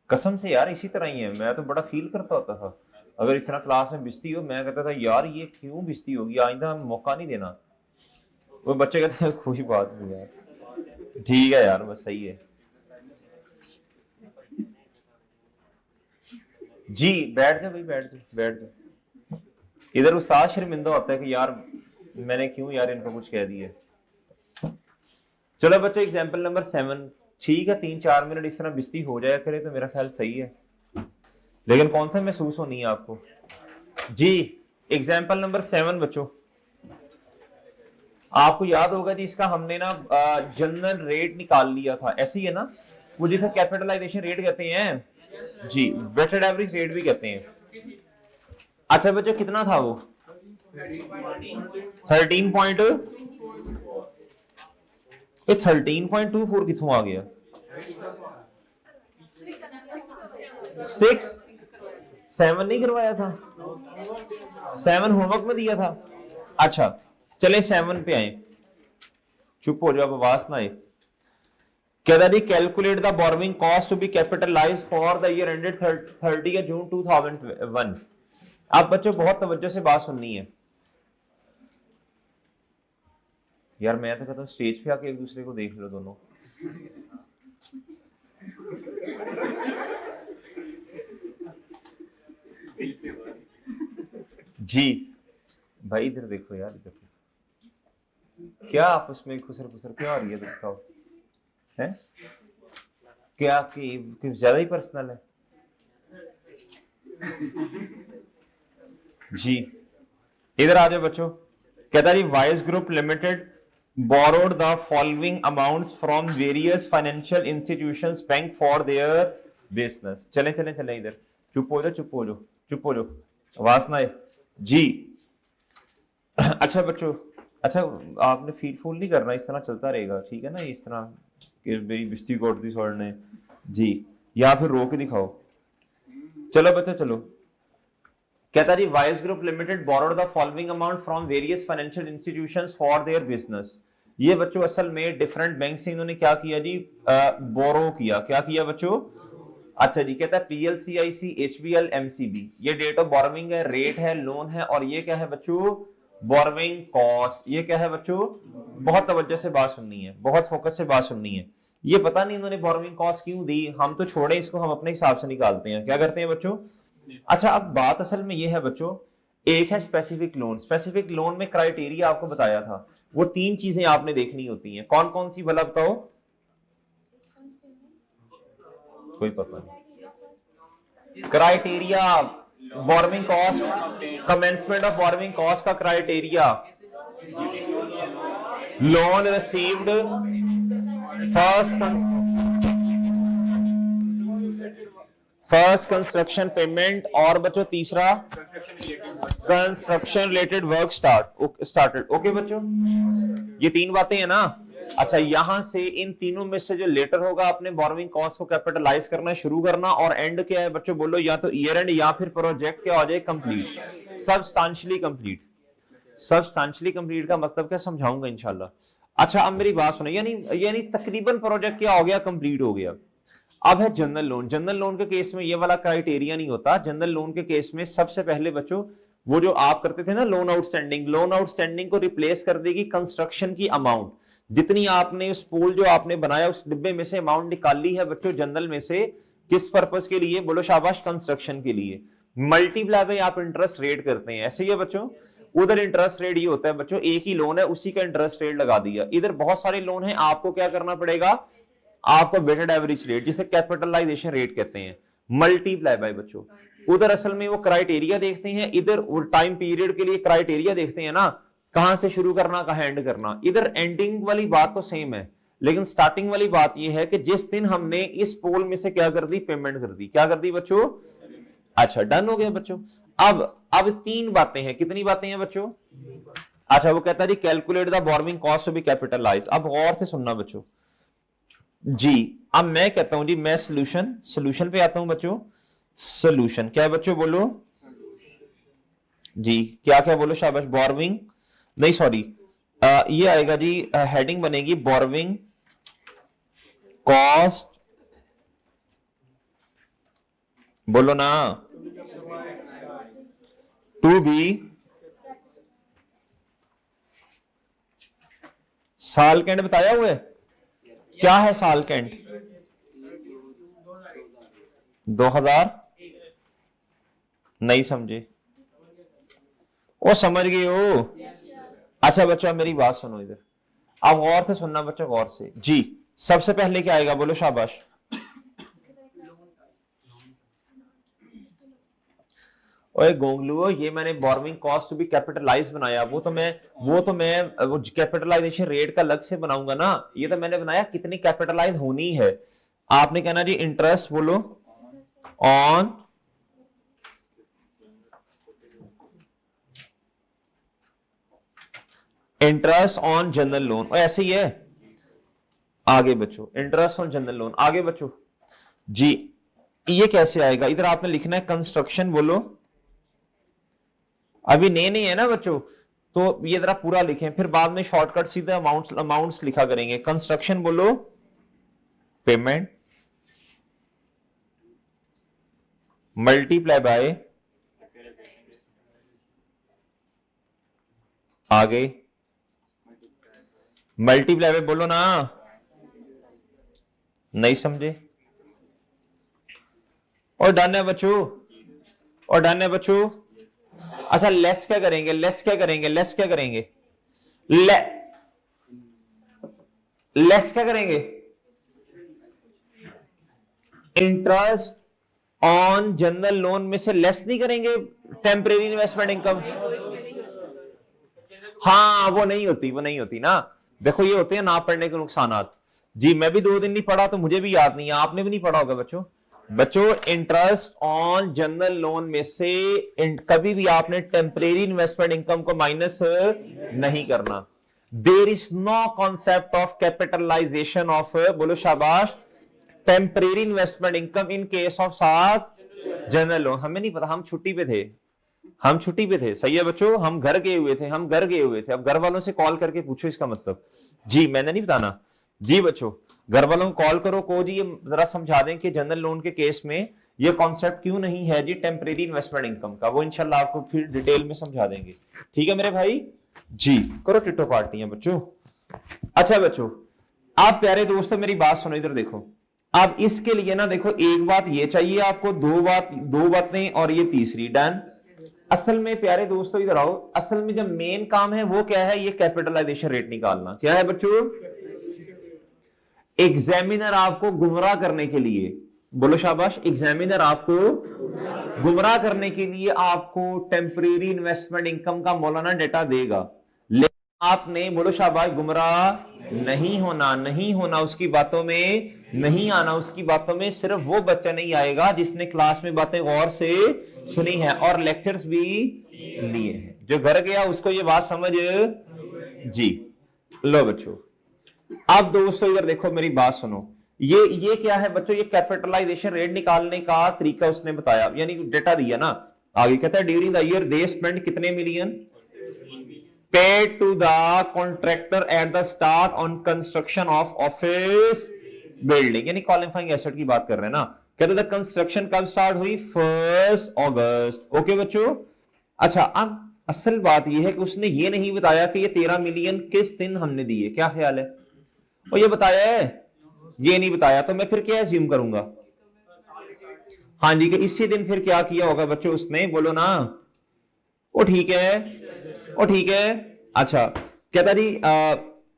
कसम से यार इसी तरह ही है, मैं तो बड़ा फील करता होता था, अगर इस तरह क्लास में बिस्ती हो, मैं कहता था यार ये क्यों बिस्ती होगी, आइंदा मौका नहीं देना, वो बच्चे कहते हैं कोई बात नहीं यार, ठीक है यार बस सही है जी, बैठ जाओ भाई, बैठ जाओ, इधर उस्ताद शर्मिंदा होता है कि यार मैंने क्यों यार इनको कुछ कह दिया। चलो बच्चों एग्जाम्पल नंबर 7, ठीक है 3-4 मिनट इस तरह बिस्ती हो जाया करे तो मेरा ख्याल सही है, लेकिन कौन सा महसूस होनी है आपको जी। एग्जाम्पल नंबर 7 बच्चों, आपको याद होगा जी, इसका हमने ना जनरल रेट निकाल लिया था, ऐसे ही है ना, वो जिसे कैपिटलाइजेशन रेट कहते हैं जी, वेटेड एवरेज रेट भी कहते हैं। अच्छा बच्चों कितना था वो, 13.24 किथों आ गया, 7 नहीं करवाया था, 7 होमवर्क में दिया था, अच्छा चले 7 पे आए, चुप हो जाओ आवाज ना आए, कहता जी calculate the borrowing cost to be capitalised for the year ended 30 June 2001। आप बच्चों बहुत तवज्जो से बात सुननी है यार, मैं तो कहता हूँ स्टेज पे आके एक दूसरे को देख लो दोनों, जी भाई इधर देखो यार, इधर क्या आपस में खुसर खुसर क्या हो रही है, बताओ है क्या कि कुछ ज्यादा ही पर्सनल है। जी इधर आ जाओ बच्चों। कहता जी Vice group limited borrowed the following amounts from various financial institutions bank for their business। चले चले चले इधर, चुप हो जाओ चुप हो जाओ चुप हो जाओ, आवाज ना आए जी। अच्छा बच्चों, अच्छा आपने फील फूल नहीं करना, इस तरह चलता रहेगा ठीक है ना, इस तरह कि मेरी बिस्ती कोट दी सॉर्ट ने जी, या फिर रो के दिखाओ। चलो बच्चों चलो। कहता जी Vice group Limited borrowed the following amount from various financial institutions for their business. ये बच्चों असल में डिफरेंट बैंक से इन्होंने क्या किया जी, बोरो किया। क्या किया बच्चों? अच्छा जी, कहता है पीएलसीआईसी एचबीएल एमसीबी, ये डेट ऑफ बोरोविंग है, रेट है, लोन है, और ये क्या है बच्चों? Borrowing cost. ये क्या है बच्चों? बहुत तवज्जो से बात सुननी है, बहुत फोकस से बात सुननी है। ये पता नहीं इन्होंने बोरोविंग कॉस्ट क्यों दी, हम तो छोड़े इसको, हम अपने हिसाब से निकालते हैं। क्या करते हैं बच्चों? अच्छा अब बात असल में ये है बच्चों, एक है स्पेसिफिक लोन। स्पेसिफिक लोन में क्राइटेरिया आपको बताया था, वो तीन चीजें आपने देखनी होती हैं। कौन कौन सी भला बताओ? कोई पता नहीं। Criteria borrowing cost, commencement of borrowing cost का criteria, loan received first construction payment, और बच्चों तीसरा construction related work started. Okay बच्चों, ये तीन बातें हैं ना। अच्छा यहां से इन तीनों में से जो लेटर होगा आपने बोरोविंग कॉस्ट को कैपिटलाइज करना शुरू करना, और एंड क्या है बच्चों बोलो? या तो ईयर एंड या फिर प्रोजेक्ट क्या हो जाए? Complete, substantially complete. Substantially complete का मतलब क्या समझाऊंगा इंशाल्लाह। अच्छा अब मेरी बात सुनो, यानी यानी तकरीबन प्रोजेक्ट क्या हो गया? कंप्लीट हो गया। अब है जनरल लोन। जनरल लोन के केस में ये वाला क्राइटेरिया नहीं होता। जनरल लोन के केस में सबसे पहले बच्चों वो जो आप करते थे ना लोन आउटस्टैंडिंग, लोन आउटस्टैंडिंग को रिप्लेस कर देगी कंस्ट्रक्शन की अमाउंट। जितनी आपने उस पूल जो आपने बनाया उस डिब्बे में से अमाउंट निकाली है बच्चों जनरल में से, किस पर्पस के लिए? बोलो शाबाश, कंस्ट्रक्शन के लिए। मल्टीप्लाई बाय आप इंटरेस्ट रेट करते हैं, ऐसे ही है बच्चों। उधर इंटरेस्ट रेट ये होता है बच्चों, एक ही लोन है उसी का इंटरेस्ट रेट लगा दिया। इधर बहुत सारे लोन है, आपको क्या करना पड़ेगा? आपको वेटेड एवरेज रेट, जिसे कैपिटलाइजेशन रेट कहते हैं, मल्टीप्लाई बाय बच्चों। उधर असल में वो क्राइटेरिया देखते हैं, इधर टाइम पीरियड के लिए क्राइटेरिया देखते हैं ना, कहां से शुरू करना कहां एंड करना। इधर एंडिंग वाली बात तो सेम है, लेकिन स्टार्टिंग वाली बात यह है कि जिस दिन हमने इस पोल में से क्या कर दी? पेमेंट कर दी। क्या कर दी बच्चों? अच्छा डन हो गया बच्चों। अब तीन बातें हैं। कितनी बातें हैं बच्चों? अच्छा वो कहता है जी calculate the borrowing cost to be capitalize. अब गौर से सुनना बच्चों जी। अब मैं कहता हूं जी, मैं सॉल्यूशन पे आता हूं बच्चों। सॉल्यूशन क्या है बच्चों बोलो जी, क्या क्या बोलो शाबाश? बोरोविंग नहीं सॉरी, ये आएगा जी, हेडिंग बनेगी बोरोविंग कॉस्ट, बोलो ना, टू बी साल के एंड बताया हुआ है। क्या है साल के एंड? 2000 नहीं समझे? ओ समझ गए हो? अच्छा बच्चों मेरी बात सुनो इधर, अब गौर से सुनना बच्चों, गौर से जी। सबसे पहले क्या आएगा बोलो शाबाश? ओए गोंगलुओ, ये मैंने borrowing cost to be capitalise बनाया, वो तो मैं वो कैपिटलाइजेशन रेट का अलग से बनाऊंगा ना। ये तो मैंने बनाया कितनी कैपिटलाइज होनी है। आपने कहना जी इंटरेस्ट बोलो on interest on general loan, ऐसे ही है। आगे बच्चों इंटरेस्ट ऑन जनरल लोन, आगे बच्चों जी। ये कैसे आएगा? इधर आपने लिखना है कंस्ट्रक्शन, बोलो अभी नए नहीं है ना बच्चों, तो ये जरा पूरा लिखें, फिर बाद में शॉर्टकट सीधे अमाउंट्स लिखा करेंगे। कंस्ट्रक्शन बोलो पेमेंट मल्टीप्लाई बाय, आगे मल्टीप्लाई बाय बोलो ना, नहीं समझे? और डन है बच्चों? और डन है बच्चों? अच्छा लेस क्या करेंगे? लेस क्या करेंगे? लेस क्या करेंगे? लेस क्या करेंगे? इंटरेस्ट ऑन जनरल लोन में से लेस नहीं करेंगे टेम्परेरी इन्वेस्टमेंट इनकम? हाँ वो नहीं होती, वो नहीं होती ना। देखो ये होते हैं ना पढ़ने के नुकसानात। जी मैं भी 2 दिन नहीं पढ़ा तो मुझे भी याद नहीं है, आपने भी नहीं पढ़ा होगा बच्चों। बच्चों इंटरेस्ट ऑन जनरल लोन में से कभी भी आपने टेम्परेरी इन्वेस्टमेंट इनकम को माइनस नहीं करना। There is no concept of capitalisation of, बोलो शाबाश, temporary investment income in case of साथ जनरल लोन। हमें नहीं पता, हम छुट्टी पे थे, हम छुट्टी पे थे, सही है बच्चों, हम घर गए हुए थे, हम घर गए हुए थे। अब घर वालों से कॉल करके पूछो इसका मतलब। जी मैंने नहीं बताना। जी बच्चों घर वालों को कॉल करो, को जी ये जरा समझा दें कि जनरल लोन के केस में ये कॉन्सेप्ट क्यों नहीं है जी टेम्परेरी इन्वेस्टमेंट इनकम का। वो इंशाल्लाह आपको फिर डिटेल में समझा देंगे। ठीक है मेरे भाई? जी करो टिट्टो पार्टियां बच्चों। अच्छा बच्चों आप प्यारे दोस्तों मेरी बात सुनो, इधर देखो। अब इसके लिए ना देखो एक बात ये चाहिए आपको, दो बातें और ये तीसरी। डन? असल में प्यारे दोस्तों इधर आओ, असल में जब मेन काम है वो क्या है? ये कैपिटलाइजेशन रेट निकालना। क्या है बच्चों? एग्जामिनर आपको गुमराह करने के लिए, बोलो शाबाश, एग्जामिनर आपको गुमराह करने के लिए आपको टेम्परेरी इन्वेस्टमेंट इनकम का मौलाना डेटा देगा, लेकिन आपने, बोलो शाबाश, गुमराह नहीं होना, नहीं होना, उसकी बातों में नहीं आना। उसकी बातों में सिर्फ वो बच्चा नहीं आएगा जिसने क्लास में बातें गौर से सुनी है और लेक्चर्स भी लिए हैं। जो घर गया उसको ये बात समझ। जी लो बच्चों अब दोस्तों इधर देखो मेरी बात सुनो। ये क्या है बच्चों? ये कैपिटलाइजेशन रेट निकालने का तरीका उसने बताया, यानी डेटा दिया ना। आगे कहता है during the year they spend कितने million paid to the contractor at the start on construction of office building, यानी क्वालिफाइंग एसेट की बात कर रहे हैं ना। कहते थे कंस्ट्रक्शन कब स्टार्ट हुई? 1 अगस्त। ओके बच्चों? अच्छा अब असल बात यह है कि उसने ये नहीं बताया कि ये 13 मिलियन किस दिन हमने दिए। क्या ख्याल है? वो ये बताया है? ये नहीं बताया, तो मैं फिर क्या एज्यूम करूंगा? हाँ जी कि इसी दिन फिर क्या किया होगा बच्चों उसने, बोलो ना। ओ ठीक है, ओ ठीक है। अच्छा कहता जी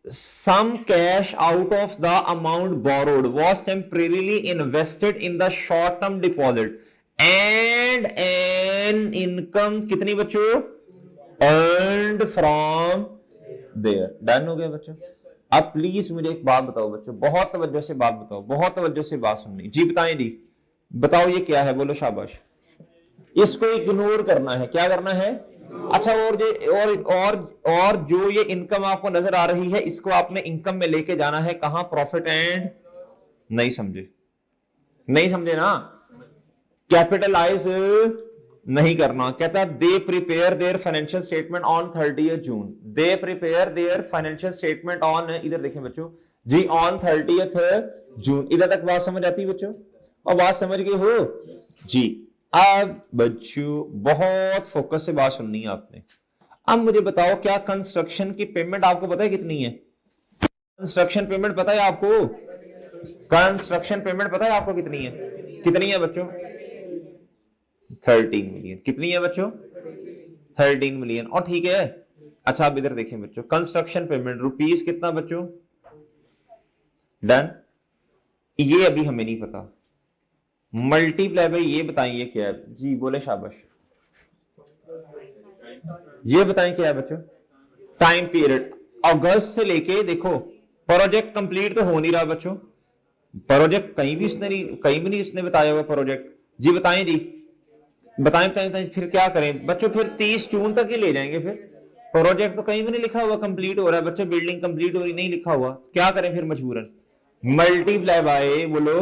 some cash out of the amount borrowed was temporarily invested in the short term deposit and an income कितनी बच्चों? earned from there। डन हो गया बच्चों? अब प्लीज मुझे एक बात बताओ बच्चों, बहुत तवज्जो से बात बताओ, बहुत तवज्जो से बात सुननी। जी बताएं जी, बताओ ये क्या है? बोलो शाबाश। इसको इग्नोर करना है। क्या करना है? अच्छा और जो ये इनकम आपको नजर आ रही है इसको आपने इनकम में लेके जाना है कहां? प्रॉफिट एंड, नहीं समझे? नहीं समझे ना? कैपिटलाइज नहीं करना। कहता है they prepare their financial statement on 30 June. They prepare their financial statement on, इधर देखें बच्चों जी, ऑन 30 जून। इधर तक बात समझ आती है बच्चों? और बात समझ गए हो जी? अब बच्चों बहुत फोकस से बात सुननी है आपने। अब मुझे बताओ क्या कंस्ट्रक्शन की पेमेंट आपको पता है कितनी है? कंस्ट्रक्शन पेमेंट पता है आपको? कंस्ट्रक्शन पेमेंट पता है आपको कितनी है? कितनी है बच्चों? 13 मिलियन। कितनी है बच्चों? 13 मिलियन। और ठीक है। अच्छा अब इधर देखें बच्चों, कंस्ट्रक्शन पेमेंट रुपीस कितना बच्चों? डन? ये अभी हमें नहीं पता। मल्टीप्लाई बाय ये बताइए क्या है? जी बोले शाबाश। ये बताएं क्या है बच्चों? टाइम पीरियड अगस्त से लेके, देखो प्रोजेक्ट कंप्लीट तो हो नहीं रहा बच्चों, प्रोजेक्ट कहीं भी उसने बताया हुआ प्रोजेक्ट। जी बताएं जी, बताएं फिर क्या करें बच्चों? फिर 30 जून तक ही ले जाएंगे। फिर प्रोजेक्ट तो कहीं भी नहीं लिखा हुआ कंप्लीट हो रहा है बच्चों, बिल्डिंग कंप्लीट हो रही नहीं लिखा हुआ, क्या करें फिर? मजबूरन मल्टीप्लाई बाय, बोलो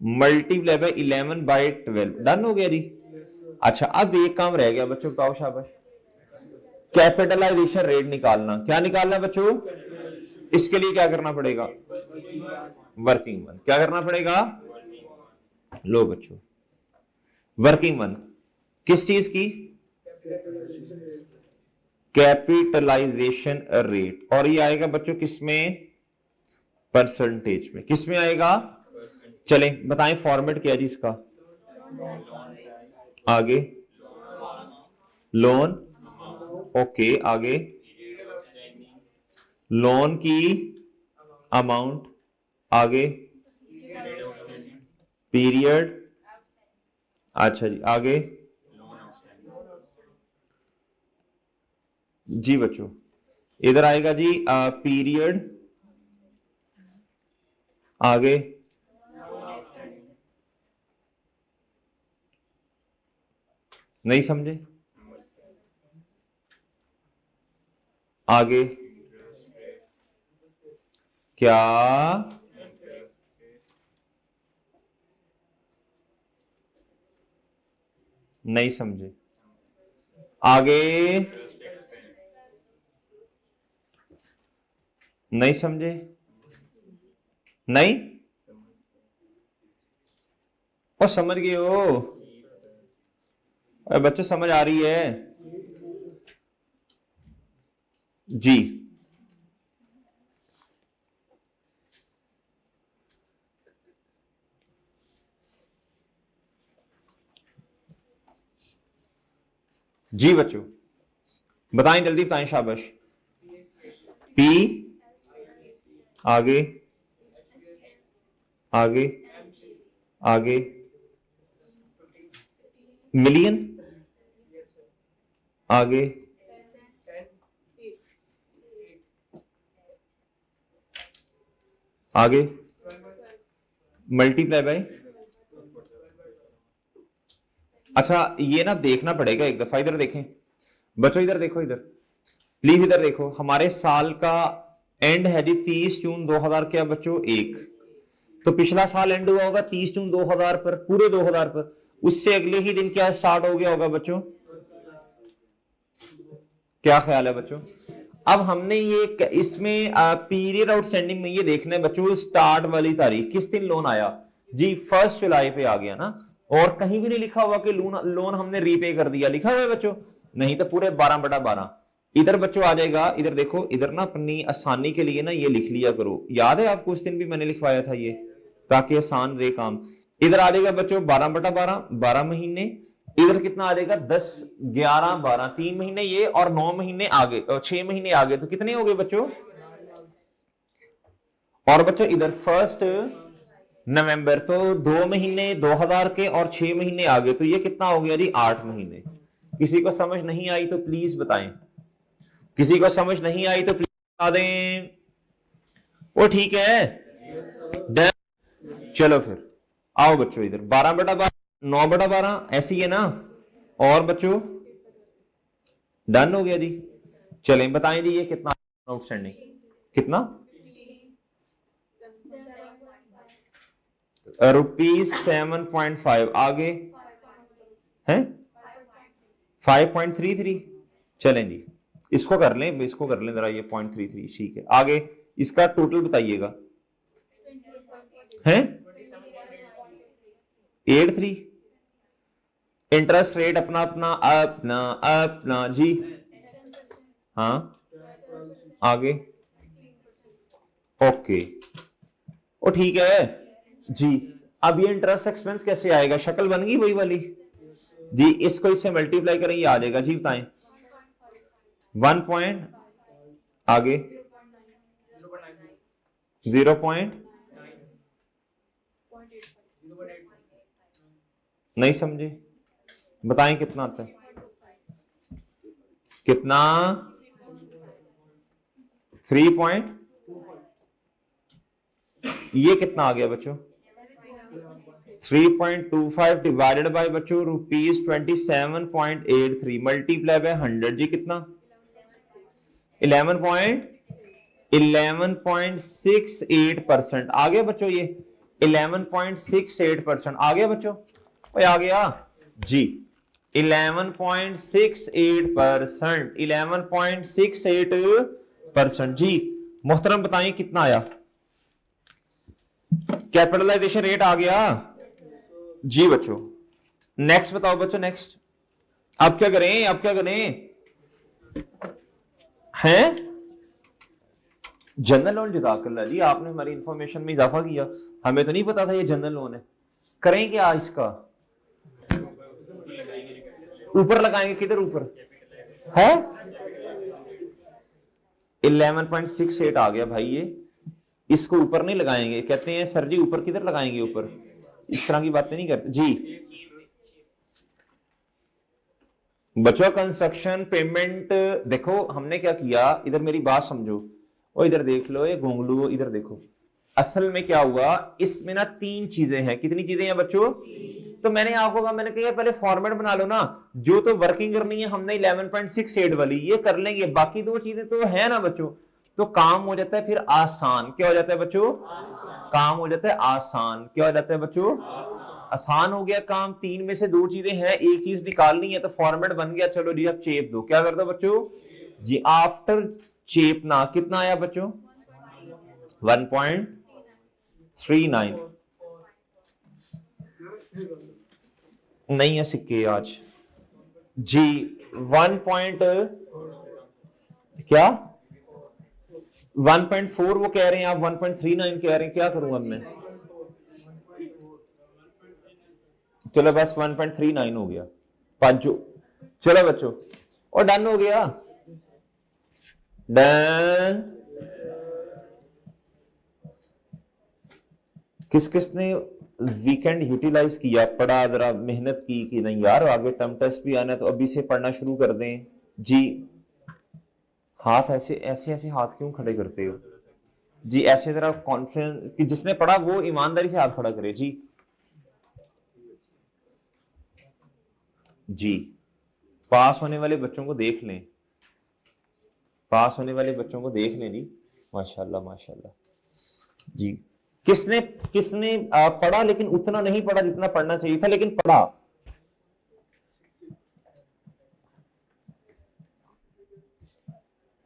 मल्टीप्लाई बाय 11 बाय 12। डन हो गया जी? अच्छा अब एक काम रह गया बच्चों, बताओ शाबाश। कैपिटलाइजेशन रेट निकालना। क्या निकालना बच्चों? इसके लिए क्या करना पड़ेगा? Working month. क्या करना पड़ेगा? लो बच्चों वर्किंग मंथ किस चीज की? Capitalisation rate. और ये आएगा बच्चों किसमें? परसेंटेज में, किस में आएगा? चलें बताएं फॉर्मेट क्या है जी इसका? आगे लोन, ओके, आगे लोन की अमाउंट, आगे पीरियड, अच्छा जी, आगे जी बच्चों इधर आएगा जी पीरियड, आगे नहीं समझे, आगे क्या, नहीं समझे, आगे नहीं समझे, नहीं और समझ गए हो? अरे बच्चों समझ आ रही है जी? जी बच्चों बताएं, जल्दी बताएं, शाबाश। पी, आगे आगे आगे मिलियन, आगे आगे मल्टीप्लाई बाय, अच्छा ये ना देखना पड़ेगा एक दफा, इधर देखें बच्चों, इधर देखो, इधर प्लीज इधर देखो, हमारे साल का एंड है जी 30 जून 2000 क्या बच्चों? 1, तो पिछला साल एंड हुआ होगा 30 जून 2000 पर, पूरे 2000 पर, उससे अगले ही दिन क्या स्टार्ट हो गया होगा बच्चों? क्या ख्याल है बच्चों? अब हमने ये इसमें पीरियड आउटस्टैंडिंग में ये देखना है बच्चों, स्टार्ट वाली तारीख किस दिन लोन आया जी? 1 जुलाई पे आ गया ना, और कहीं भी नहीं लिखा हुआ कि लोन हमने रीपे कर दिया, लिखा हुआ है बच्चों? नहीं, तो पूरे 12/12 इधर बच्चों आ जाएगा। इधर देखो, इधर ना अपनी आसानी के लिए ना ये लिख लिया करो, याद है आपको उस दिन भी मैंने लिखवाया था ये, ताकि आसान रहे काम। इधर आ जाएगा बच्चों 12/12, 12 महीने, इधर कितना आ जाएगा 10, 11, 12, 3 महीने ये, और 9 महीने आगे, 6 महीने आगे, तो कितने हो गए बच्चों? और बच्चों इधर 1 नवंबर, तो 2 महीने 2000 के और 6 महीने आगे, तो ये कितना हो गया जी? 8 महीने। किसी को समझ नहीं आई तो प्लीज बताएं, किसी को समझ नहीं आई तो प्लीज बता दें। वो ठीक है, चलो फिर आओ बच्चों, इधर 12/12, 9/12 ऐसी है ना, और बच्चों डन हो गया जी। चलें बताएं जी ये कितना आउटस्टैंडिंग, कितना? ₹7.5, आगे हैं 5.33, चलें जी, इसको कर लें, इसको कर लें जरा, ये 0.33 ठीक है। आगे इसका टोटल बताइएगा, हैं 83, इंटरेस्ट रेट अपना अपना अपना अपना जी, हाँ आगे, ओके, ओ ठीक है जी। अब ये इंटरेस्ट एक्सपेंस कैसे आएगा? शक्ल बन गई वही वाली जी, इसको इससे मल्टीप्लाई करें, ये आ जाएगा जी, बताएं 1 पॉइंट, आगे 0 पॉइंट, नहीं समझे, बताएं कितना आता है? कितना? 3 पॉइंट, ये कितना आ गया बच्चों? 3.25 डिवाइडेड बाय बच्चों ₹27.83 मल्टीप्लाई बाय 100 जी, कितना? 11.68%। आ गया बच्चों ये 11.68% आ गया बच्चों, आ गया जी 11.68%, 11.68% जी। मोहतरम बताएं कितना आया? कैपिटलाइजेशन रेट आ गया जी बच्चों। नेक्स्ट बताओ बच्चों, नेक्स्ट अब क्या करें, अब क्या करें हैं? जनरल लोन, जज़ाकल्लाह जी, आपने हमारी इंफॉर्मेशन में इजाफा किया, हमें तो नहीं पता था ये जनरल लोन है। करें क्या इसका? ऊपर लगाएंगे, किधर ऊपर है? 11.68 आ गया भाई ये, इसको ऊपर नहीं लगाएंगे। कहते हैं सर जी ऊपर किधर लगाएंगे, ऊपर इस तरह की बातें नहीं करते जी। बच्चों कंस्ट्रक्शन पेमेंट, देखो हमने क्या किया, इधर मेरी बात समझो, और इधर देख लो ये घोंगलू, इधर देखो असल में क्या हुआ, इसमें ना 3 चीजें हैं। कितनी चीजें हैं बच्चों? तो मैंने आपको कहा, मैंने कहा पहले फॉर्मेट बना लो ना, जो तो वर्किंग करनी है हमने 11.68 वाली ये कर लेंगे, बाकी 2 चीजें तो है ना बच्चों, तो काम हो जाता है फिर आसान। क्या हो जाता है बच्चों? काम हो जाता है आसान। क्या हो जाता है बच्चों? आसान हो गया काम। 3 में से 2 चीजें हैं, एक चीज निकालनी है, तो फॉर्मेट बन गया। चलो जी अब चेप दो। क्या कर दो बच्चों जी? आफ्टर चेपना कितना आया बच्चों? 1.39। नहीं है सिक्के आज जी। 1 क्या 1.4 वो कह रहे हैं, आप 1.39 कह रहे हैं, क्या करूं अब मैं? चलो बस 1.39 हो गया पांचो। चलो बच्चों, और डन हो गया, डन। किस किसने वीकेंड यूटिलाइज किया, पढ़ा, जरा मेहनत की कि नहीं यार आगे टर्म टेस्ट भी आना है तो अभी से पढ़ना शुरू कर दें जी। हाथ ऐसे ऐसे ऐसे हाथ क्यों खड़े करते हो जी? ऐसे जरा कॉन्फिडेंस कि जिसने पढ़ा वो ईमानदारी से हाथ खड़ा करे जी। जी पास होने वाले बच्चों को देख लें, पास होने वाले बच्चों को देख लें जी। माशाल्लाह माशाल्लाह जी। किसने किसने पढ़ा लेकिन उतना नहीं पढ़ा जितना पढ़ना चाहिए था, लेकिन पढ़ा?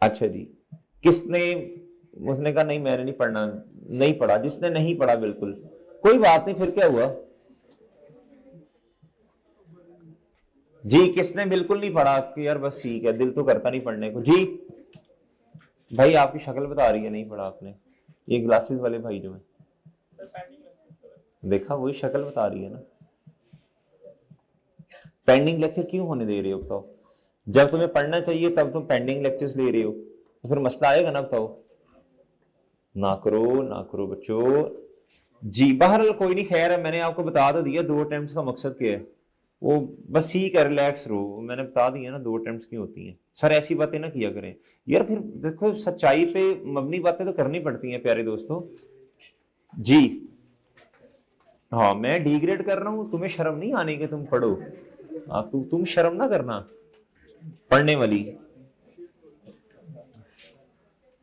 अच्छा जी। किसने, उसने कहा नहीं मैंने नहीं पढ़ना, नहीं पढ़ा। जिसने नहीं पढ़ा बिल्कुल कोई बात नहीं, फिर क्या हुआ जी? किसने बिल्कुल नहीं पढ़ा कि यार बस ठीक है, दिल तो करता नहीं पढ़ने को जी? भाई आपकी शक्ल बता रही है नहीं पढ़ा आपने, ये ग्लासेस वाले भाई जो है, देखा वही शक्ल बता रही है ना। पेंडिंग लेक्चर क्यों होने दे रहे हो बताओ? जब तुम्हें पढ़ना चाहिए तब तुम पेंडिंग लेक्चर्स ले रहे हो, तो फिर मसला आएगा ना, बताओ। ना करो ना करो बच्चों जी। बहरहाल कोई नहीं, खैर है, मैंने आपको बता तो दिया 2 अटेम्प्ट्स का मकसद क्या है, वो बस ठीक है, रिलैक्स रहो। मैंने बता दिया ना 2 अटेम्प्ट्स क्यों होती हैं। सर ऐसी बातें ना किया करें यार, फिर देखो सच्चाई पे मबनी बातें तो करनी पड़ती हैं प्यारे दोस्तों जी। हाँ मैं डिग्रेड कर रहा हूं, तुम्हें शर्म नहीं आने के तुम पढ़ो? तुम शर्म ना करना पढ़ने वाली।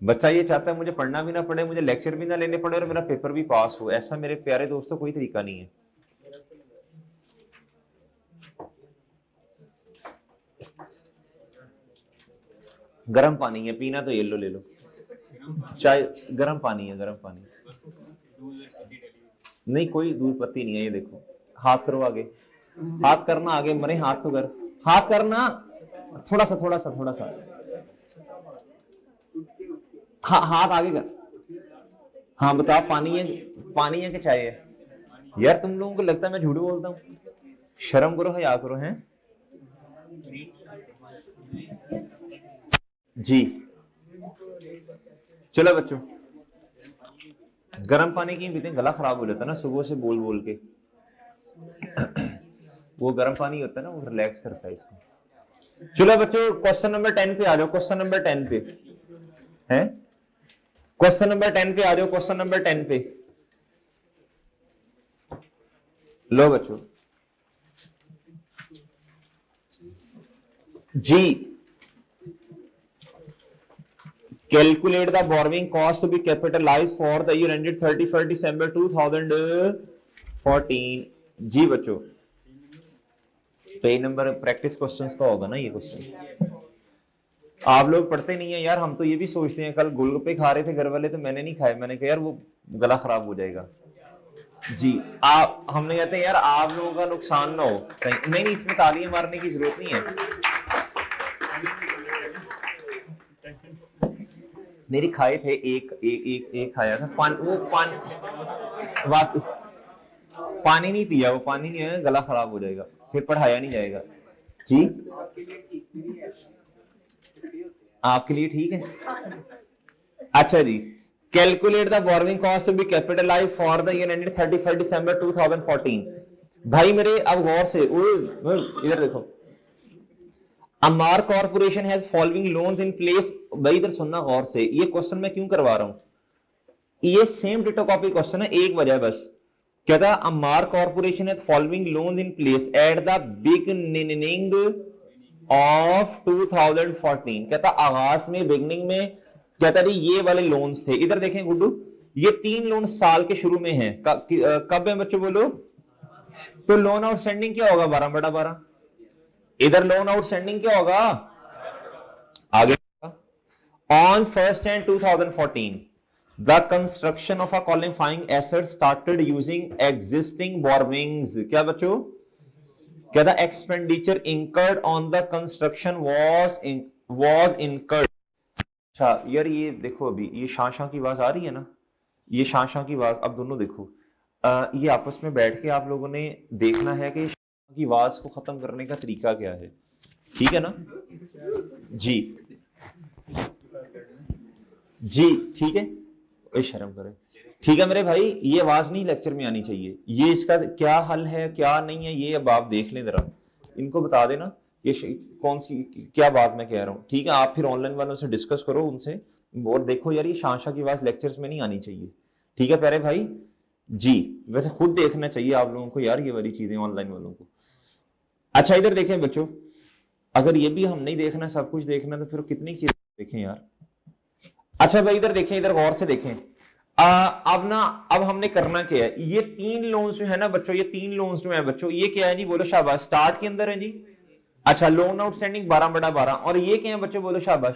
बच्चा ये चाहता है मुझे पढ़ना भी ना पड़े, मुझे लेक्चर भी ना लेने पड़े और मेरा पेपर भी पास हो, ऐसा मेरे प्यारे दोस्तों कोई तरीका नहीं है। गर्म पानी है, पीना तो येलो ले लो, चाय गर्म पानी है, गर्म पानी नहीं, कोई दूध पत्ती नहीं है। ये देखो, हाथ करो आगे, हाथ करना आगे, मरे हाथ तो कर, हाथ करना थोड़ा सा थोड़ा सा थोड़ा सा, हाँ हाथ आगे कर। हाँ बताओ, पानी है, पानी है कि चाय है? यार तुम लोगों को लगता है मैं झूठ बोलता हूँ? शर्म करो, हया करो हैं जी। चलो बच्चों, गर्म पानी की पीते, गला खराब हो जाता है ना सुबह से बोल बोल के। वो गर्म पानी होता है ना, वो रिलैक्स करता है इसको। चलो बच्चों क्वेश्चन नंबर 10 पे आ जाओ, क्वेश्चन नंबर 10 पे है, क्वेश्चन नंबर 10 पे आ जाओ, क्वेश्चन नंबर 10 पे लो बच्चों जी। Calculate the borrowing cost to be capitalised for the year ended 31 December 2014 जी। बच्चों पेज नंबर प्रैक्टिस क्वेश्चंस का होगा ना ये क्वेश्चन। आप लोग पढ़ते नहीं है यार, हम तो ये भी सोचते हैं, कल गोलगप्पे खा रहे थे घर वाले तो मैंने नहीं खाए, मैंने कहा यार वो गला खराब हो जाएगा जी। आप हमने कहते हैं यार आप लोगों का नुकसान ना हो, नहीं नहीं इसमें तालियां मारने की जरूरत नहीं है मेरी खाए थे, एक खाया था वापस पानी नहीं पिया, वो पानी नहीं है, गला खराब हो जाएगा, फिर पढ़ाया नहीं जाएगा जी। आपके लिए ठीक है। अच्छा जी, calculate the borrowing cost to be capitalised for the year ended 31 December 2014। भाई मेरे अब गौर से इधर देखो, Amar corporation has following loans in place. भाई इधर सुनना गौर से, ये क्वेश्चन मैं क्यों करवा रहा हूं, ये सेम डिटो कॉपी क्वेश्चन है, एक वजह बस। कहता Amar corporation has following loans in place at the beginning of 2014। कहता आगाज में, बिगनिंग में, कहता जी ये वाले लोन्स थे। इधर देखें गुड्डू, ये 3 लोन साल के शुरू में हैं। कब है बच्चों बोलो, तो लोन आउटस्टैंडिंग क्या होगा, 12/12। इधर लोन आउटस्टैंडिंग क्या होगा, आगे on 1 Jan 2014 the construction of a qualifying asset started using existing borrowings. क्या बच्चों, क्या the expenditure incurred on the construction was incurred. अच्छा यार ये देखो, अभी ये शाह की आवाज आ रही है ना, ये शाह की आवाज, अब दोनों देखो, ये आपस में बैठ के आप लोगों ने देखना है कि की आवाज को खत्म करने का तरीका क्या है, ठीक है ना जी। जी ठीक है, शर्म करे, ठीक है मेरे भाई, ये आवाज नहीं लेक्चर में आनी चाहिए। ये इसका क्या हल है क्या नहीं है, ये अब आप देख लें जरा, इनको बता देना ये कौन सी क्या बात मैं कह रहा हूँ, ठीक है। आप फिर ऑनलाइन वालों से डिस्कस करो उनसे, और देखो यार ये शाह की आवाज लेक्चर्स में नहीं आनी चाहिए, ठीक है प्यारे भाई जी। वैसे खुद देखना चाहिए आप लोगों को यार ये वाली चीजें ऑनलाइन वालों को। अच्छा इधर देखें बच्चों, अगर ये भी हम नहीं देखना, सब कुछ देखना, तो फिर कितनी चीजें देखें यार। अच्छा भाई इधर देखें, इधर गौर से देखें, अब हमने करना क्या है, ये 3 लोन्स जो है ना बच्चों, ये 3 लोन्स जो है बच्चों, ये क्या है जी बोलो शाबाश, स्टार्ट के अंदर है जी। अच्छा लोन आउटस्टैंडिंग 12/12, और ये क्या है बच्चों बोलो शाबाश,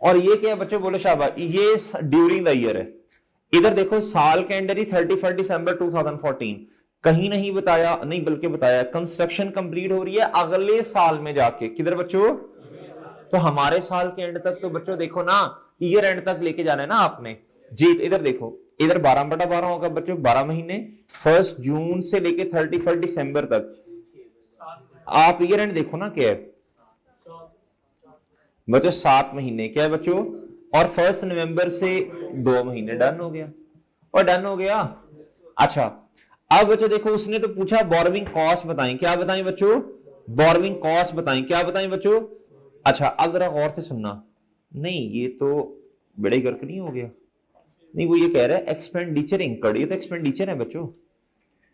और ये क्या है बच्चों बोलो शाबाश, ये ड्यूरिंग द ईयर है। इधर देखो साल के एंडर ही 31 दिसंबर 2014, कहीं नहीं बताया, नहीं बल्कि बताया कंस्ट्रक्शन कंप्लीट हो रही है अगले साल में जाके, किधर बच्चों, तो हमारे साल के एंड तक तो बच्चों देखो ना, ईयर एंड तक लेके जाना है ना आपने जी। इधर देखो, इधर 12/12 होगा बच्चों, 12 महीने, 1 जून से लेके 31 दिसंबर तक। आप ईयर एंड देखो ना क्या है बच्चों, 7 महीने, क्या है बच्चों, और 1 नवंबर से 2 महीने, डन हो गया, और डन हो गया। अच्छा अब बच्चों देखो, उसने तो पूछा बोरोइंग कॉस्ट बताएं, क्या बताएं बच्चों, बोरोइंग कॉस्ट बताएं, क्या बताएं बच्चों। अच्छा अब जरा गौर से सुनना, नहीं ये तो बड़े गर्क नहीं हो गया, नहीं वो ये कह रहा है एक्सपेंडिचर इंकर्ड, ये तो एक्सपेंडिचर है बच्चों,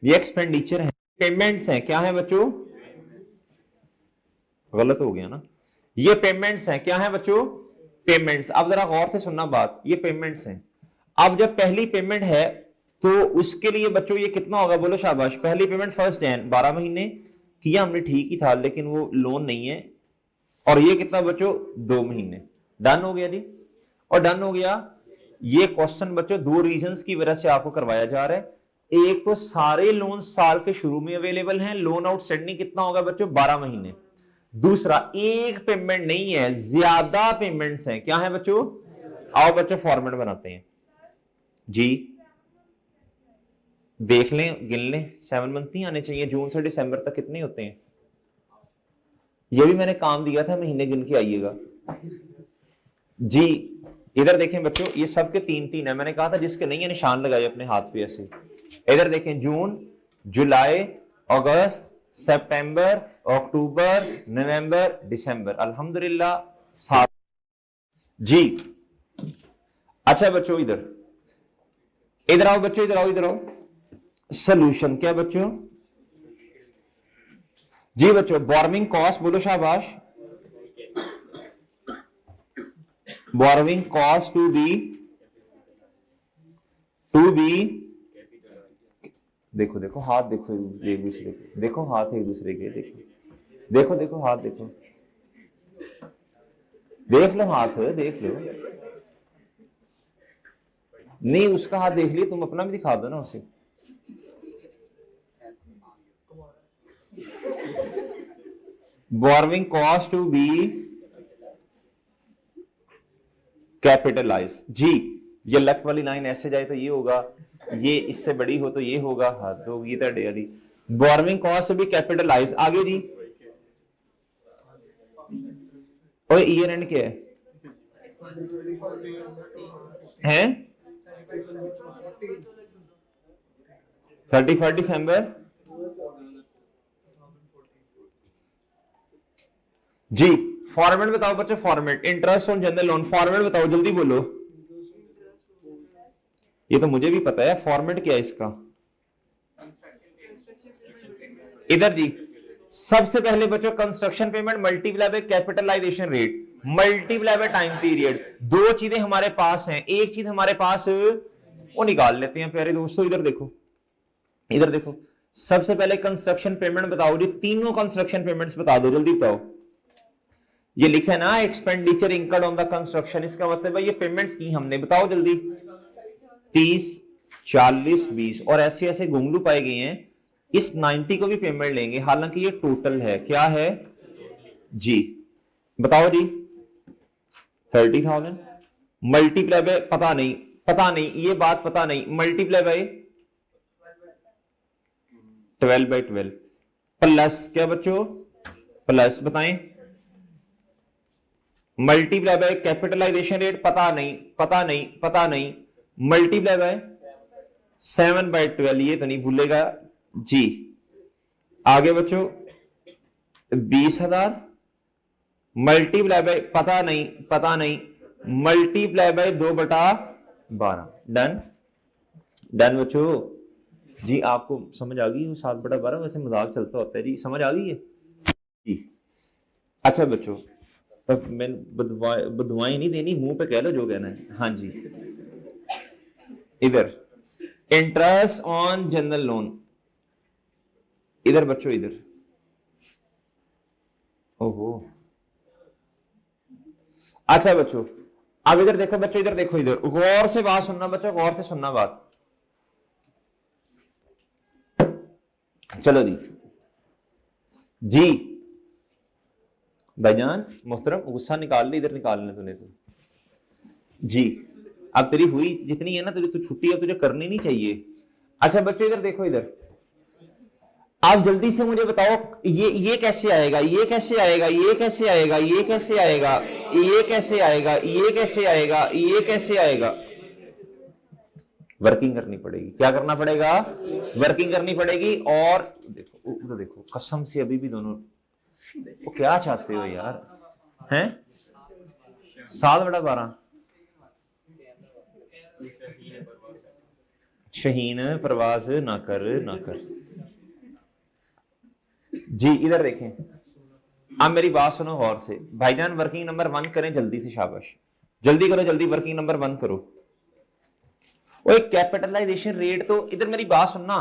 ये एक्सपेंडिचर है, पेमेंट्स हैं, क्या है बच्चों, गलत हो गया ना, ये पेमेंट्स हैं, क्या है बच्चों, पेमेंट्स। अब जरा गौर से सुनना बात, ये पेमेंट्स हैं। अब जब पहली पेमेंट है तो उसके लिए बच्चों ये कितना होगा बोलो शाबाश, पहली पेमेंट 1 जैन, 12 महीने किया हमने, ठीक ही था, लेकिन वो लोन नहीं है, और ये कितना बच्चों 2 महीने, डन हो गया जी, और डन हो गया। ये क्वेश्चन बच्चों 2 रीजंस की वजह से आपको करवाया जा रहा है। एक तो सारे लोन साल के शुरू में अवेलेबल हैं, लोन आउटस्टैंडिंग कितना होगा बच्चों 12 महीने। दूसरा एक पेमेंट नहीं है, ज्यादा पेमेंट्स हैं, क्या है बच्चों, आओ बच्चों फॉर्मेट बनाते हैं जी, देख लें गिन लें, 7 मंथ ही आने चाहिए, जून से दिसंबर तक कितने होते हैं, ये भी मैंने काम दिया था, महीने गिन के आइएगा जी। इधर देखें बच्चों, ये सब के 3-3 है, मैंने कहा था जिसके नहीं है निशान लगाए अपने हाथ पे ऐसे। इधर देखें जून, जुलाई, अगस्त, सितंबर, अक्टूबर, नवंबर, दिसंबर, अल्हम्दुलिल्लाह 7 जी। अच्छा बच्चों इधर इधर आओ बच्चों, इधर आओ, इधर आओ, सोल्यूशन क्या बच्चों जी, बच्चों बोरोइंग कॉस्ट बोलो शाबाश, बोरोइंग कॉस्ट टू बी, देखो देखो हाथ देखो एक दूसरे के, देखो हाथ एक दूसरे के, देखो देखो देखो हाथ देखो, देख लो हाथ, देख लो, नहीं उसका हाथ देख लिया, तुम अपना भी दिखा दो ना उसे। Borrowing cost to be capitalize जी। ये लक वाली लाइन ऐसे जाए तो ये होगा, ये इससे बड़ी हो तो ये होगा, हद होगी ਤੁਹਾਡੇ वाली। बोरोइंग कॉस्ट भी कैपिटलाइज। आगे जी, और ईयर एंड क्या है 31 दिसंबर जी। फॉर्मेट बताओ बच्चे, format interest on general loan, format बताओ जल्दी बोलो। ये तो मुझे भी पता है, फॉर्मेट क्या है इसका। इधर जी, सबसे पहले बच्चों construction payment multiply by capitalisation rate multiply by time period. दो चीजें हमारे पास हैं, एक चीज हमारे पास वो निकाल लेते हैं प्यारे दोस्तों। इधर देखो, इधर देखो, सबसे पहले कंस्ट्रक्शन पेमेंट बताओ जी, तीनों कंस्ट्रक्शन पेमेंट्स बता दो जल्दी बताओ। ये लिखा है ना expenditure incurred on the construction, इसका मतलब है ये पेमेंट्स की हमने, बताओ जल्दी। 30, 40, 20 और ऐसे ऐसे घुंगलू पाए गए हैं। इस 90 को भी पेमेंट लेंगे, हालांकि ये टोटल है, क्या है जी, बताओ जी। 30,000 मल्टीप्लाई बाय, पता नहीं, पता नहीं, ये बात पता नहीं, मल्टीप्लाई बाय 12/12 प्लस क्या बच्चों, प्लस बताएं, मल्टीप्लाई बाय कैपिटलाइजेशन रेट, पता नहीं, पता नहीं, पता नहीं, मल्टीप्लाई बाय 7/12, ये तो नहीं भूलेगा जी। आगे बच्चों 20,000 मल्टीप्लाई बाय, पता नहीं, पता नहीं, मल्टीप्लाई बाय 2/12। डन, डन बच्चों जी। आपको समझ आ गई 7/12, वैसे मजाक चलता होता है जी, समझ आ गई है जी। अच्छा बच्चों, तब मैं बदवाएं नहीं देनी, मुंह पे कह लो जो कहना है। हाँ जी, इधर इंटरेस्ट ऑन जनरल लोन, इधर बच्चों, इधर, ओहो, अच्छा बच्चों अब इधर देखो बच्चों, इधर देखो, इधर गौर से बात सुनना बच्चों, गौर से सुनना बात। चलो जी, जी भाईजान मोहतरम, गुस्सा निकाल ले, इधर निकाल ले तूने तो जी। अब तेरी हुई जितनी है ना, तुझे तो छुट्टी है, तुझे करनी नहीं चाहिए। अच्छा बच्चों इधर देखो, इधर आप जल्दी से मुझे बताओ, ये कैसे आएगा, ये कैसे आएगा, ये कैसे आएगा, ये कैसे आएगा, ये कैसे आएगा, ये कैसे आएगा, ये कैसे आएगा। वर्किंग करनी पड़ेगी, क्या करना पड़ेगा, वर्किंग करनी पड़ेगी। और देखो उधर देखो, कसम से अभी भी दोनों वो क्या चाहते हो यार, हैं 7/12 शहीन परवाज ना कर, ना कर जी। इधर देखें, अब मेरी बात सुनो गौर से भाईजान, वर्किंग नंबर 1 करें जल्दी से, शाबाश, जल्दी करो, जल्दी वर्किंग नंबर 1 करो। वो एक कैपिटलाइजेशन रेट, तो इधर मेरी बात सुनना,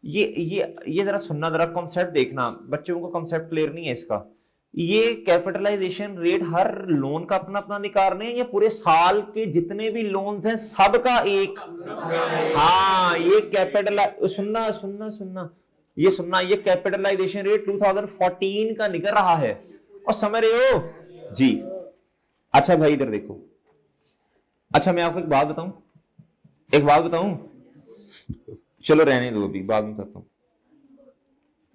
ये जरा सुनना, जरा कॉन्सेप्ट देखना, बच्चों को कॉन्सेप्ट क्लियर नहीं है इसका। ये कैपिटलाइजेशन रेट हर लोन का अपना अपना निकाल रहे हैं, ये पूरे साल के जितने भी लोन्स हैं सबका एक, हाँ ये कैपिटल, सुनना सुनना सुनना, ये सुनना, ये कैपिटलाइजेशन रेट 2014 का निकल रहा है, और समझ रहे हो जी। अच्छा भाई इधर देखो, अच्छा मैं आपको एक बात बताऊं, एक बात बताऊं, चलो रहने दो अभी, बाद में बताता हूं,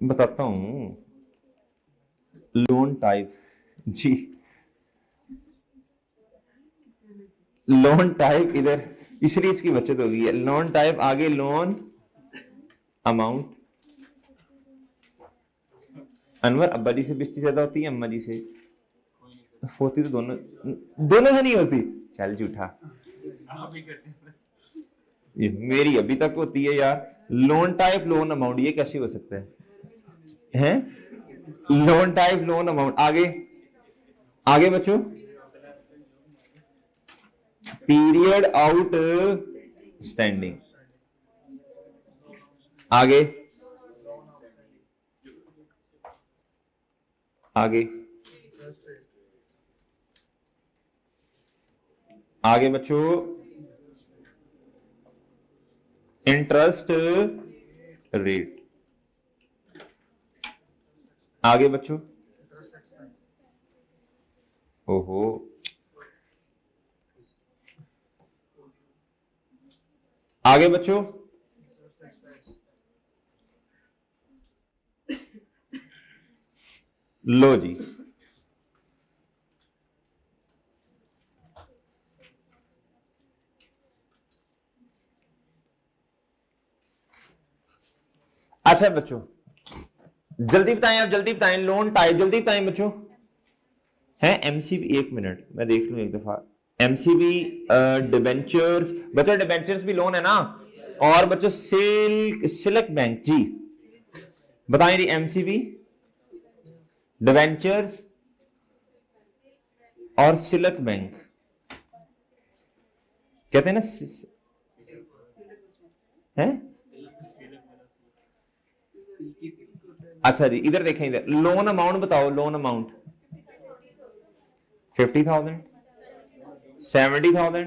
बताता हूं। लोन टाइप जी, लोन टाइप इधर, इसलिए इसकी बचत होगी है, लोन टाइप, आगे लोन अमाउंट। अनवर अब्बा जी से बिस्ती ज्यादा होती है, अम्मा जी से होती, तो दोनों, दोनों से नहीं होती, चल झूठा, मेरी अभी तक होती है यार। लोन टाइप लोन अमाउंट, ये कैसे हो सकता है, हैं लोन टाइप लोन अमाउंट। आगे, आगे बच्चों पीरियड आउट स्टैंडिंग, आगे, आगे, आगे बच्चों इंटरेस्ट रेट, आगे बच्चों, ओहो आगे बच्चों, लो जी, अच्छा बच्चों जल्दी बताएं, आप जल्दी बताएं, लोन टाइप जल्दी बताएं बच्चों। है एमसीबी, एक मिनट मैं देख लूं एक दफा। एमसीबी डिबेंचर्स, बच्चों डिबेंचर्स भी लोन है ना। और बच्चों सिलक बैंक जी, बताएं जी एमसीबी डिबेंचर्स और सिलक बैंक कहते हैं ना है। अच्छा जी इधर देखें, इधर लोन अमाउंट बताओ, लोन अमाउंट 50,000, 70,000,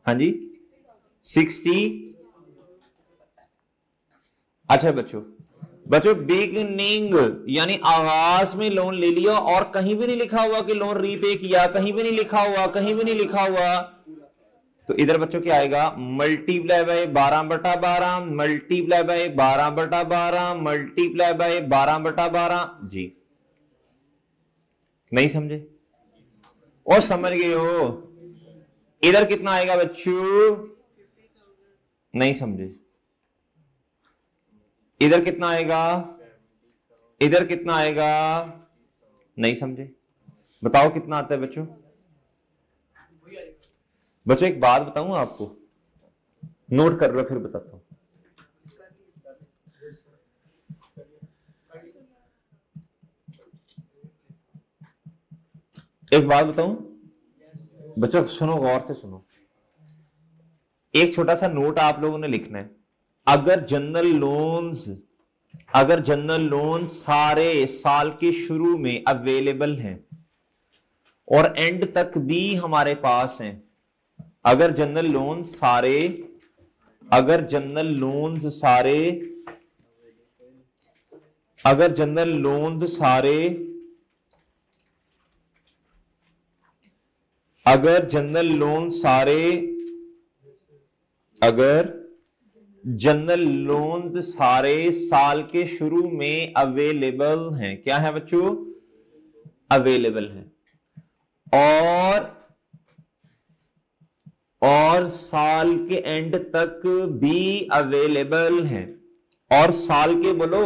हाँ जी 60। अच्छा बच्चों, बच्चों बिगनिंग यानी आगाज में लोन ले लिया और कहीं भी नहीं लिखा हुआ कि लोन रीपे किया, कहीं भी नहीं लिखा हुआ, कहीं भी नहीं लिखा हुआ, तो इधर बच्चों क्या आएगा, multiply by 12/12, multiply by 12/12, multiply by 12/12 जी। नहीं समझे और समझ गए हो? इधर कितना आएगा बच्चों, नहीं समझे, इधर कितना आएगा, इधर कितना आएगा, नहीं समझे, बताओ कितना आता है बच्चों। बच्चों एक बात बताऊं आपको, नोट कर लो फिर बताता हूं। एक बात बताऊं बच्चों, सुनो गौर से सुनो, एक छोटा सा नोट आप लोगों ने लिखना है। अगर जनरल लोन सारे साल के शुरू में अवेलेबल हैं और एंड तक भी हमारे पास हैं, अगर जनरल लोन सारे अगर जनरल लोन्स सारे अगर जनरल लोन सारे अगर जनरल लोन सारे अगर जनरल लोन सारे साल के शुरू में अवेलेबल हैं, क्या है बच्चों, अवेलेबल हैं, और साल के एंड तक भी अवेलेबल हैं, और साल के बोलो,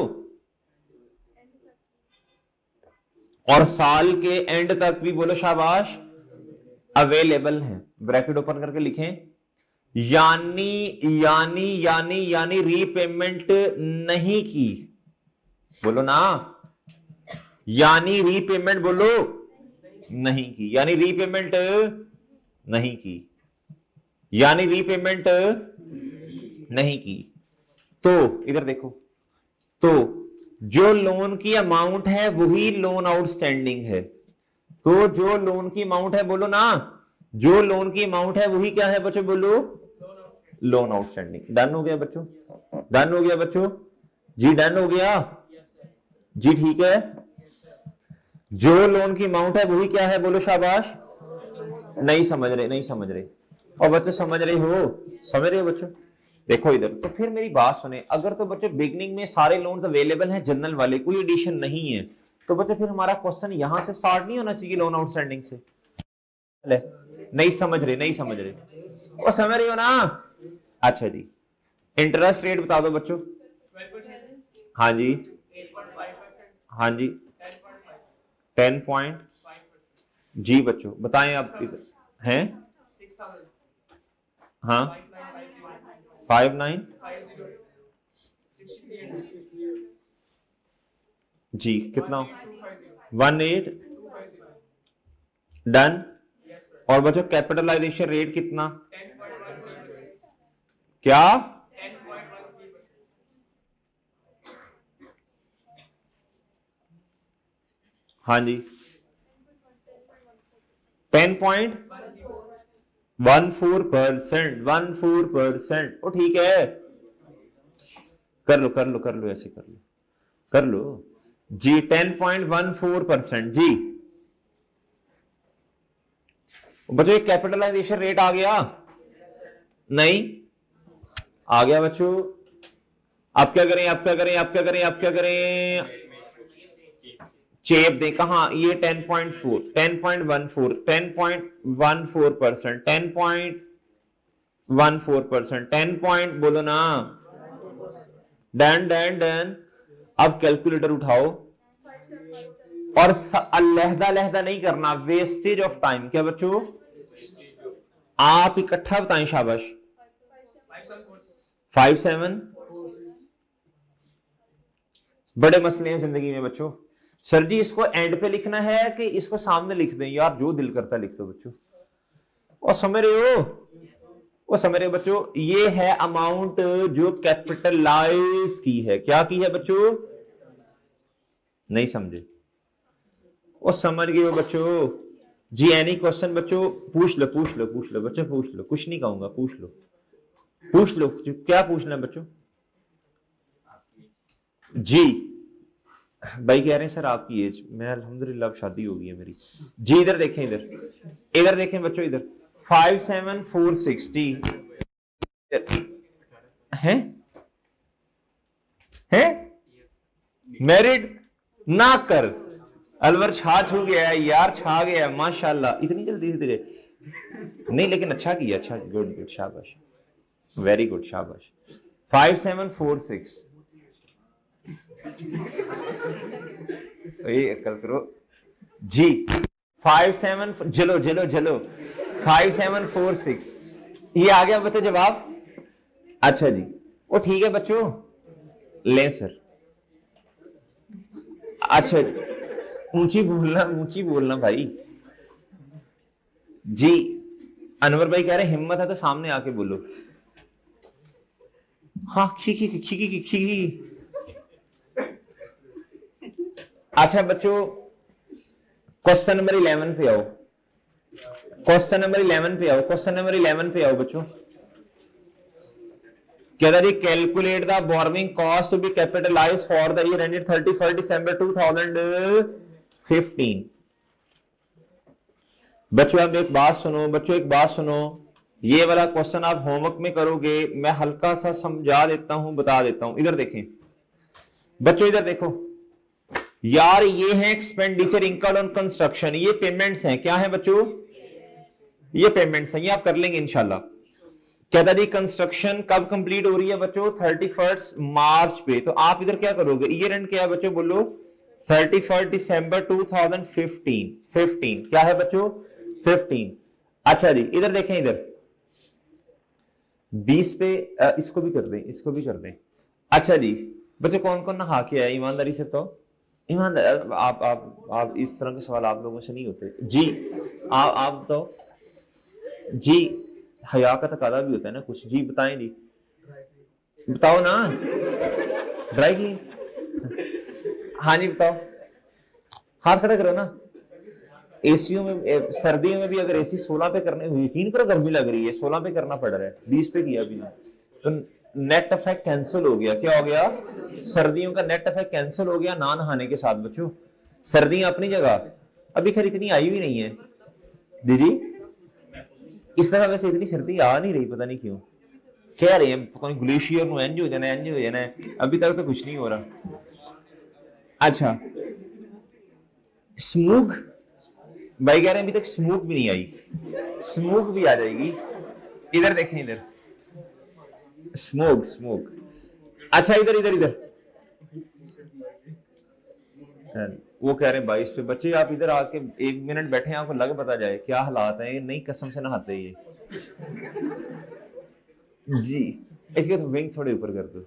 और साल के एंड तक भी बोलो, शाबाश, अवेलेबल हैं, ब्रैकेट ओपन करके लिखें, यानी रीपेमेंट नहीं की, बोलो ना, यानी रीपेमेंट बोलो नहीं की, यानी रीपेमेंट नहीं की, यानी रीपेमेंट नहीं की। तो इधर देखो, तो जो लोन की अमाउंट है वही लोन आउटस्टैंडिंग है, तो जो लोन की अमाउंट है बोलो ना, जो लोन की अमाउंट है वही क्या है बच्चों, बोलो लोन आउटस्टैंडिंग। डन हो गया बच्चों, डन हो गया बच्चों जी, डन हो गया जी, ठीक है। जो लोन की अमाउंट है वही क्या है, बोलो शाबाश। नहीं समझ रहे, नहीं समझ रहे, और बच्चों समझ रहे हो, समझ रहे हो बच्चों। देखो इधर, तो फिर मेरी बात सुने, अगर तो बच्चों बिगनिंग में सारे लोन्स अवेलेबल हैं जनरल वाले, कोई एडिशन नहीं है, तो बच्चों फिर हमारा क्वेश्चन यहां से स्टार्ट नहीं होना चाहिए लोन आउटस्टैंडिंग से। नहीं समझ रहे, नहीं समझ रहे, वो समझ रहे हो ना। अच्छा जी, इंटरेस्ट रेट बता दो बच्चों। हाँ जी, हाँ जी 10 जी बच्चों बताएं आप इधर हैं। हाँ 59 जी, कितना 18 डन। और बच्चों कैपिटलाइजेशन रेट कितना, क्या, हाँ जी 10.14%, 14%, ओ ठीक है, कर लो कर लो कर लो, ऐसे कर लो कर लो जी, 10.14% जी। बच्चों कैपिटलाइजेशन रेट आ गया नहीं, आ गया बच्चों। आप क्या करें, आप क्या करें, आप क्या करें, आप क्या करें, चेप दे कहा, ये 10.4 10.14 10.14%, 10.14%, 10 पॉइंट बोलो ना, डन डन डन। अब कैलकुलेटर उठाओ और अलहदा अलहदा नहीं करना, वेस्टेज ऑफ टाइम। क्या बच्चों, आप इकट्ठा बताएं, शाबाश। 5-7 बड़े मसले हैं जिंदगी में बच्चों। सर जी इसको एंड पे लिखना है कि इसको सामने लिख दें? यार जो दिल करता लिख दो बच्चों। और समझ रहे हो, वो समझ रहे हो बच्चों, ये है अमाउंट जो कैपिटलाइज की है। क्या की है बच्चों, नहीं समझे? वो समझ गए हो बच्चों जी? एनी क्वेश्चन बच्चों, पूछ लो पूछ लो पूछ लो बच्चों, पूछ लो, कुछ नहीं कहूंगा, पूछ लो पूछ लो, क्या पूछना है बच्चों? जी भाई कह रहे हैं सर आपकी एज, मैं अल्हम्दुलिल्लाह शादी हो गई है मेरी। जी इधर देखें, इधर इधर देखें बच्चों, इधर 57460 है मैरिड ना कर। अलवर छा छू गया है यार, छा गया माशाल्लाह, इतनी जल्दी धीरे नहीं, लेकिन अच्छा किया, अच्छा, गुड गुड, शाबाश, वेरी गुड, शाबाश। 5746 अकल करो जी। 57 जलो जलो जलो 5746 ये आ गया बच्चों जवाब। अच्छा जी, वो ठीक है बच्चों, ले सर। अच्छा ऊंची बोलना भाई जी। अनवर भाई कह रहे हिम्मत है तो सामने आके बोलो। हाँ खी अच्छा बच्चों, क्वेश्चन नंबर 11 पे आओ, क्वेश्चन नंबर 11 पे आओ, क्वेश्चन नंबर 11 पे आओ बच्चों। क्या था जी, calculate the borrowing cost to be capitalize for the year ended 31 December 2015। बच्चों आप एक बात सुनो, बच्चों एक बात सुनो, ये वाला क्वेश्चन आप होमवर्क में करोगे, मैं हल्का सा समझा देता हूं, बता देता हूं। इधर देखें बच्चों, इधर देखो यार, ये है एक्सपेंडिचर इनकर्ड ऑन कंस्ट्रक्शन, ये पेमेंट्स हैं। क्या है बच्चों, ये पेमेंट्स हैं, ये आप कर लेंगे इंशाल्लाह। क्या था जी, कंस्ट्रक्शन कब कंप्लीट हो रही है बच्चों, 31 मार्च पे। तो आप इधर क्या करोगे, ईयर एंड क्या है बच्चों, बोलो 31 दिसंबर 2015। क्या है बच्चों, 15। अच्छा जी इधर देखें, इधर 20 पे इसको भी कर दें, इसको भी कर दें। अच्छा जी बच्चों, कौन कौन नहा के आया, ईमानदारी से बताओ। ईमानदार, आप इस तरह के सवाल आप लोगों से नहीं होते जी। आप बताओ जी, हया का तकादा भी होता है ना कुछ जी, बताएं जी, बताओ ना। ड्राई क्लीन, हाँ जी बताओ, हाथ खड़ा करो ना। एसीओ में सर्दियों में भी अगर एसी 16 पे करने, यकीन करो गर्मी लग रही है, 16 पे करना पड़ रहा है, 20 पे किया भी तो नेट इफेक्ट कैंसिल हो गया। क्या हो गया, सर्दियों का नेट इफेक्ट कैंसिल हो गया ना नहाने के साथ बच्चों। सर्दियां अपनी जगह, अभी खैर इतनी आई भी नहीं है दीदी, इस तरह वैसे इतनी सर्दी आ नहीं रही, पता नहीं क्यों, कह रहे हैं पता नहीं ग्लेशियर में एंज हो जाना, एंज हो जाना है, अभी तक तो कुछ नहीं हो रहा। अच्छा स्मोक, भाई कह रहे हैं अभी तक स्मोक भी नहीं आई, स्मोक भी आ जाएगी। इधर देखें, इधर स्मोक स्मोक। अच्छा इधर इधर इधर वो कह रहे हैं 22 पे। बच्चे आप इधर आके 1 मिनट बैठे, आपको लग पता जाए क्या हालात है, नई कसम से नहाते ये जी। इसके तो विंग थोड़े ऊपर कर दो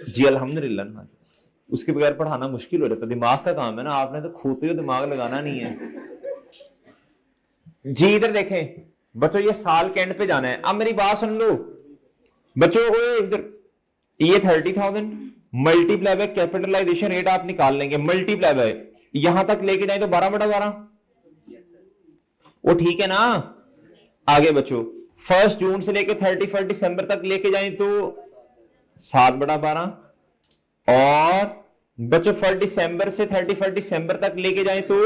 जी, अल्हम्दुलिल्लाह। उसके बगैर पढ़ाना मुश्किल हो जाता, दिमाग का काम है ना, आपने तो खोते हुए दिमाग लगाना नहीं है जी। इधर देखें बच्चों, ये साल के एंड पे जाना है। अब मेरी बात सुन लो बच्चों, इधर ये 30,000 मल्टीप्लाई बाय कैपिटलाइजेशन रेट आप निकाल लेंगे, मल्टीप्लाई बाय यहां तक लेके जाए तो 12/12, वो ठीक है ना। आगे बच्चों 1 जून से लेके 31 दिसंबर तक लेके जाए तो 7/12, और बच्चों 1 दिसंबर से 31 दिसंबर तक लेके जाए तो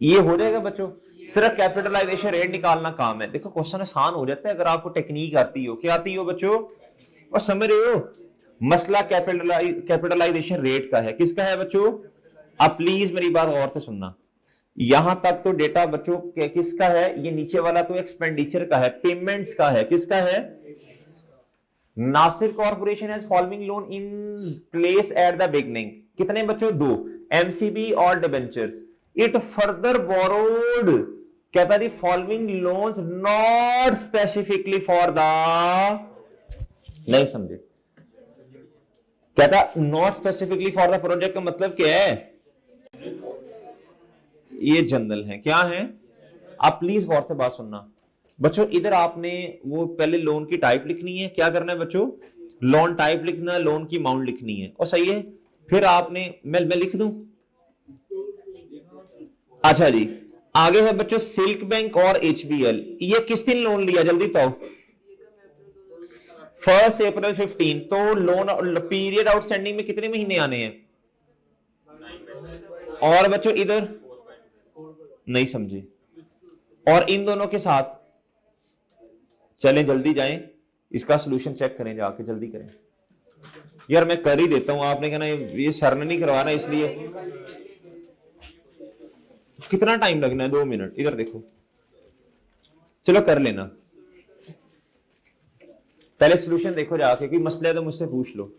ये हो जाएगा बच्चों सिर्फ कैपिटलाइजेशन रेट निकालना काम है। देखो क्वेश्चन आसान हो जाता है अगर आपको टेक्निक आती हो। क्या आती हो बच्चों, और समझ रहे हो? मसला कैपिटलाइजेशन रेट का है। किसका है बच्चों? आप प्लीज मेरी बात गौर से सुनना। यहां तक तो डेटा बच्चों किसका है? ये नीचे वाला तो एक्सपेंडिचर का है, पेमेंट्स का है। किसका है? Nasir corporation has following loan in place at the beginning. कितने बच्चों? 2, एमसीबी और डिबेंचर्स। इट फर्दर बोरोड, कहता the following loans not specifically for the, नहीं समझे? कहता not specifically for the project का मतलब क्या है? ये जनरल है। क्या है? आप प्लीज गौर से बात सुनना बच्चों। इधर आपने वो पहले लोन की टाइप लिखनी है। क्या करना है बच्चों? लोन टाइप लिखना है, लोन की अमाउंट लिखनी है, और सही है। फिर आपने मैं लिख दूं? अच्छा जी, आगे है बच्चों सिल्क बैंक और एचबीएल। ये किस दिन लोन लिया? जल्दी बताओ। 1 अप्रैल 15। तो लोन पीरियड आउटस्टैंडिंग में कितने महीने आने हैं? और बच्चों इधर नहीं समझे? और इन दोनों के साथ चलें, जल्दी जाएं, इसका सॉल्यूशन चेक करें, जाके जल्दी करें। यार मैं कर ही देता हूं, आपने कहना ये सर ने नहीं करवाना इसलिए। कितना टाइम लगना है? 2 मिनट। इधर देखो, चलो कर लेना। पहले सॉल्यूशन देखो जाके, कोई मसला है तो मुझसे पूछ लो।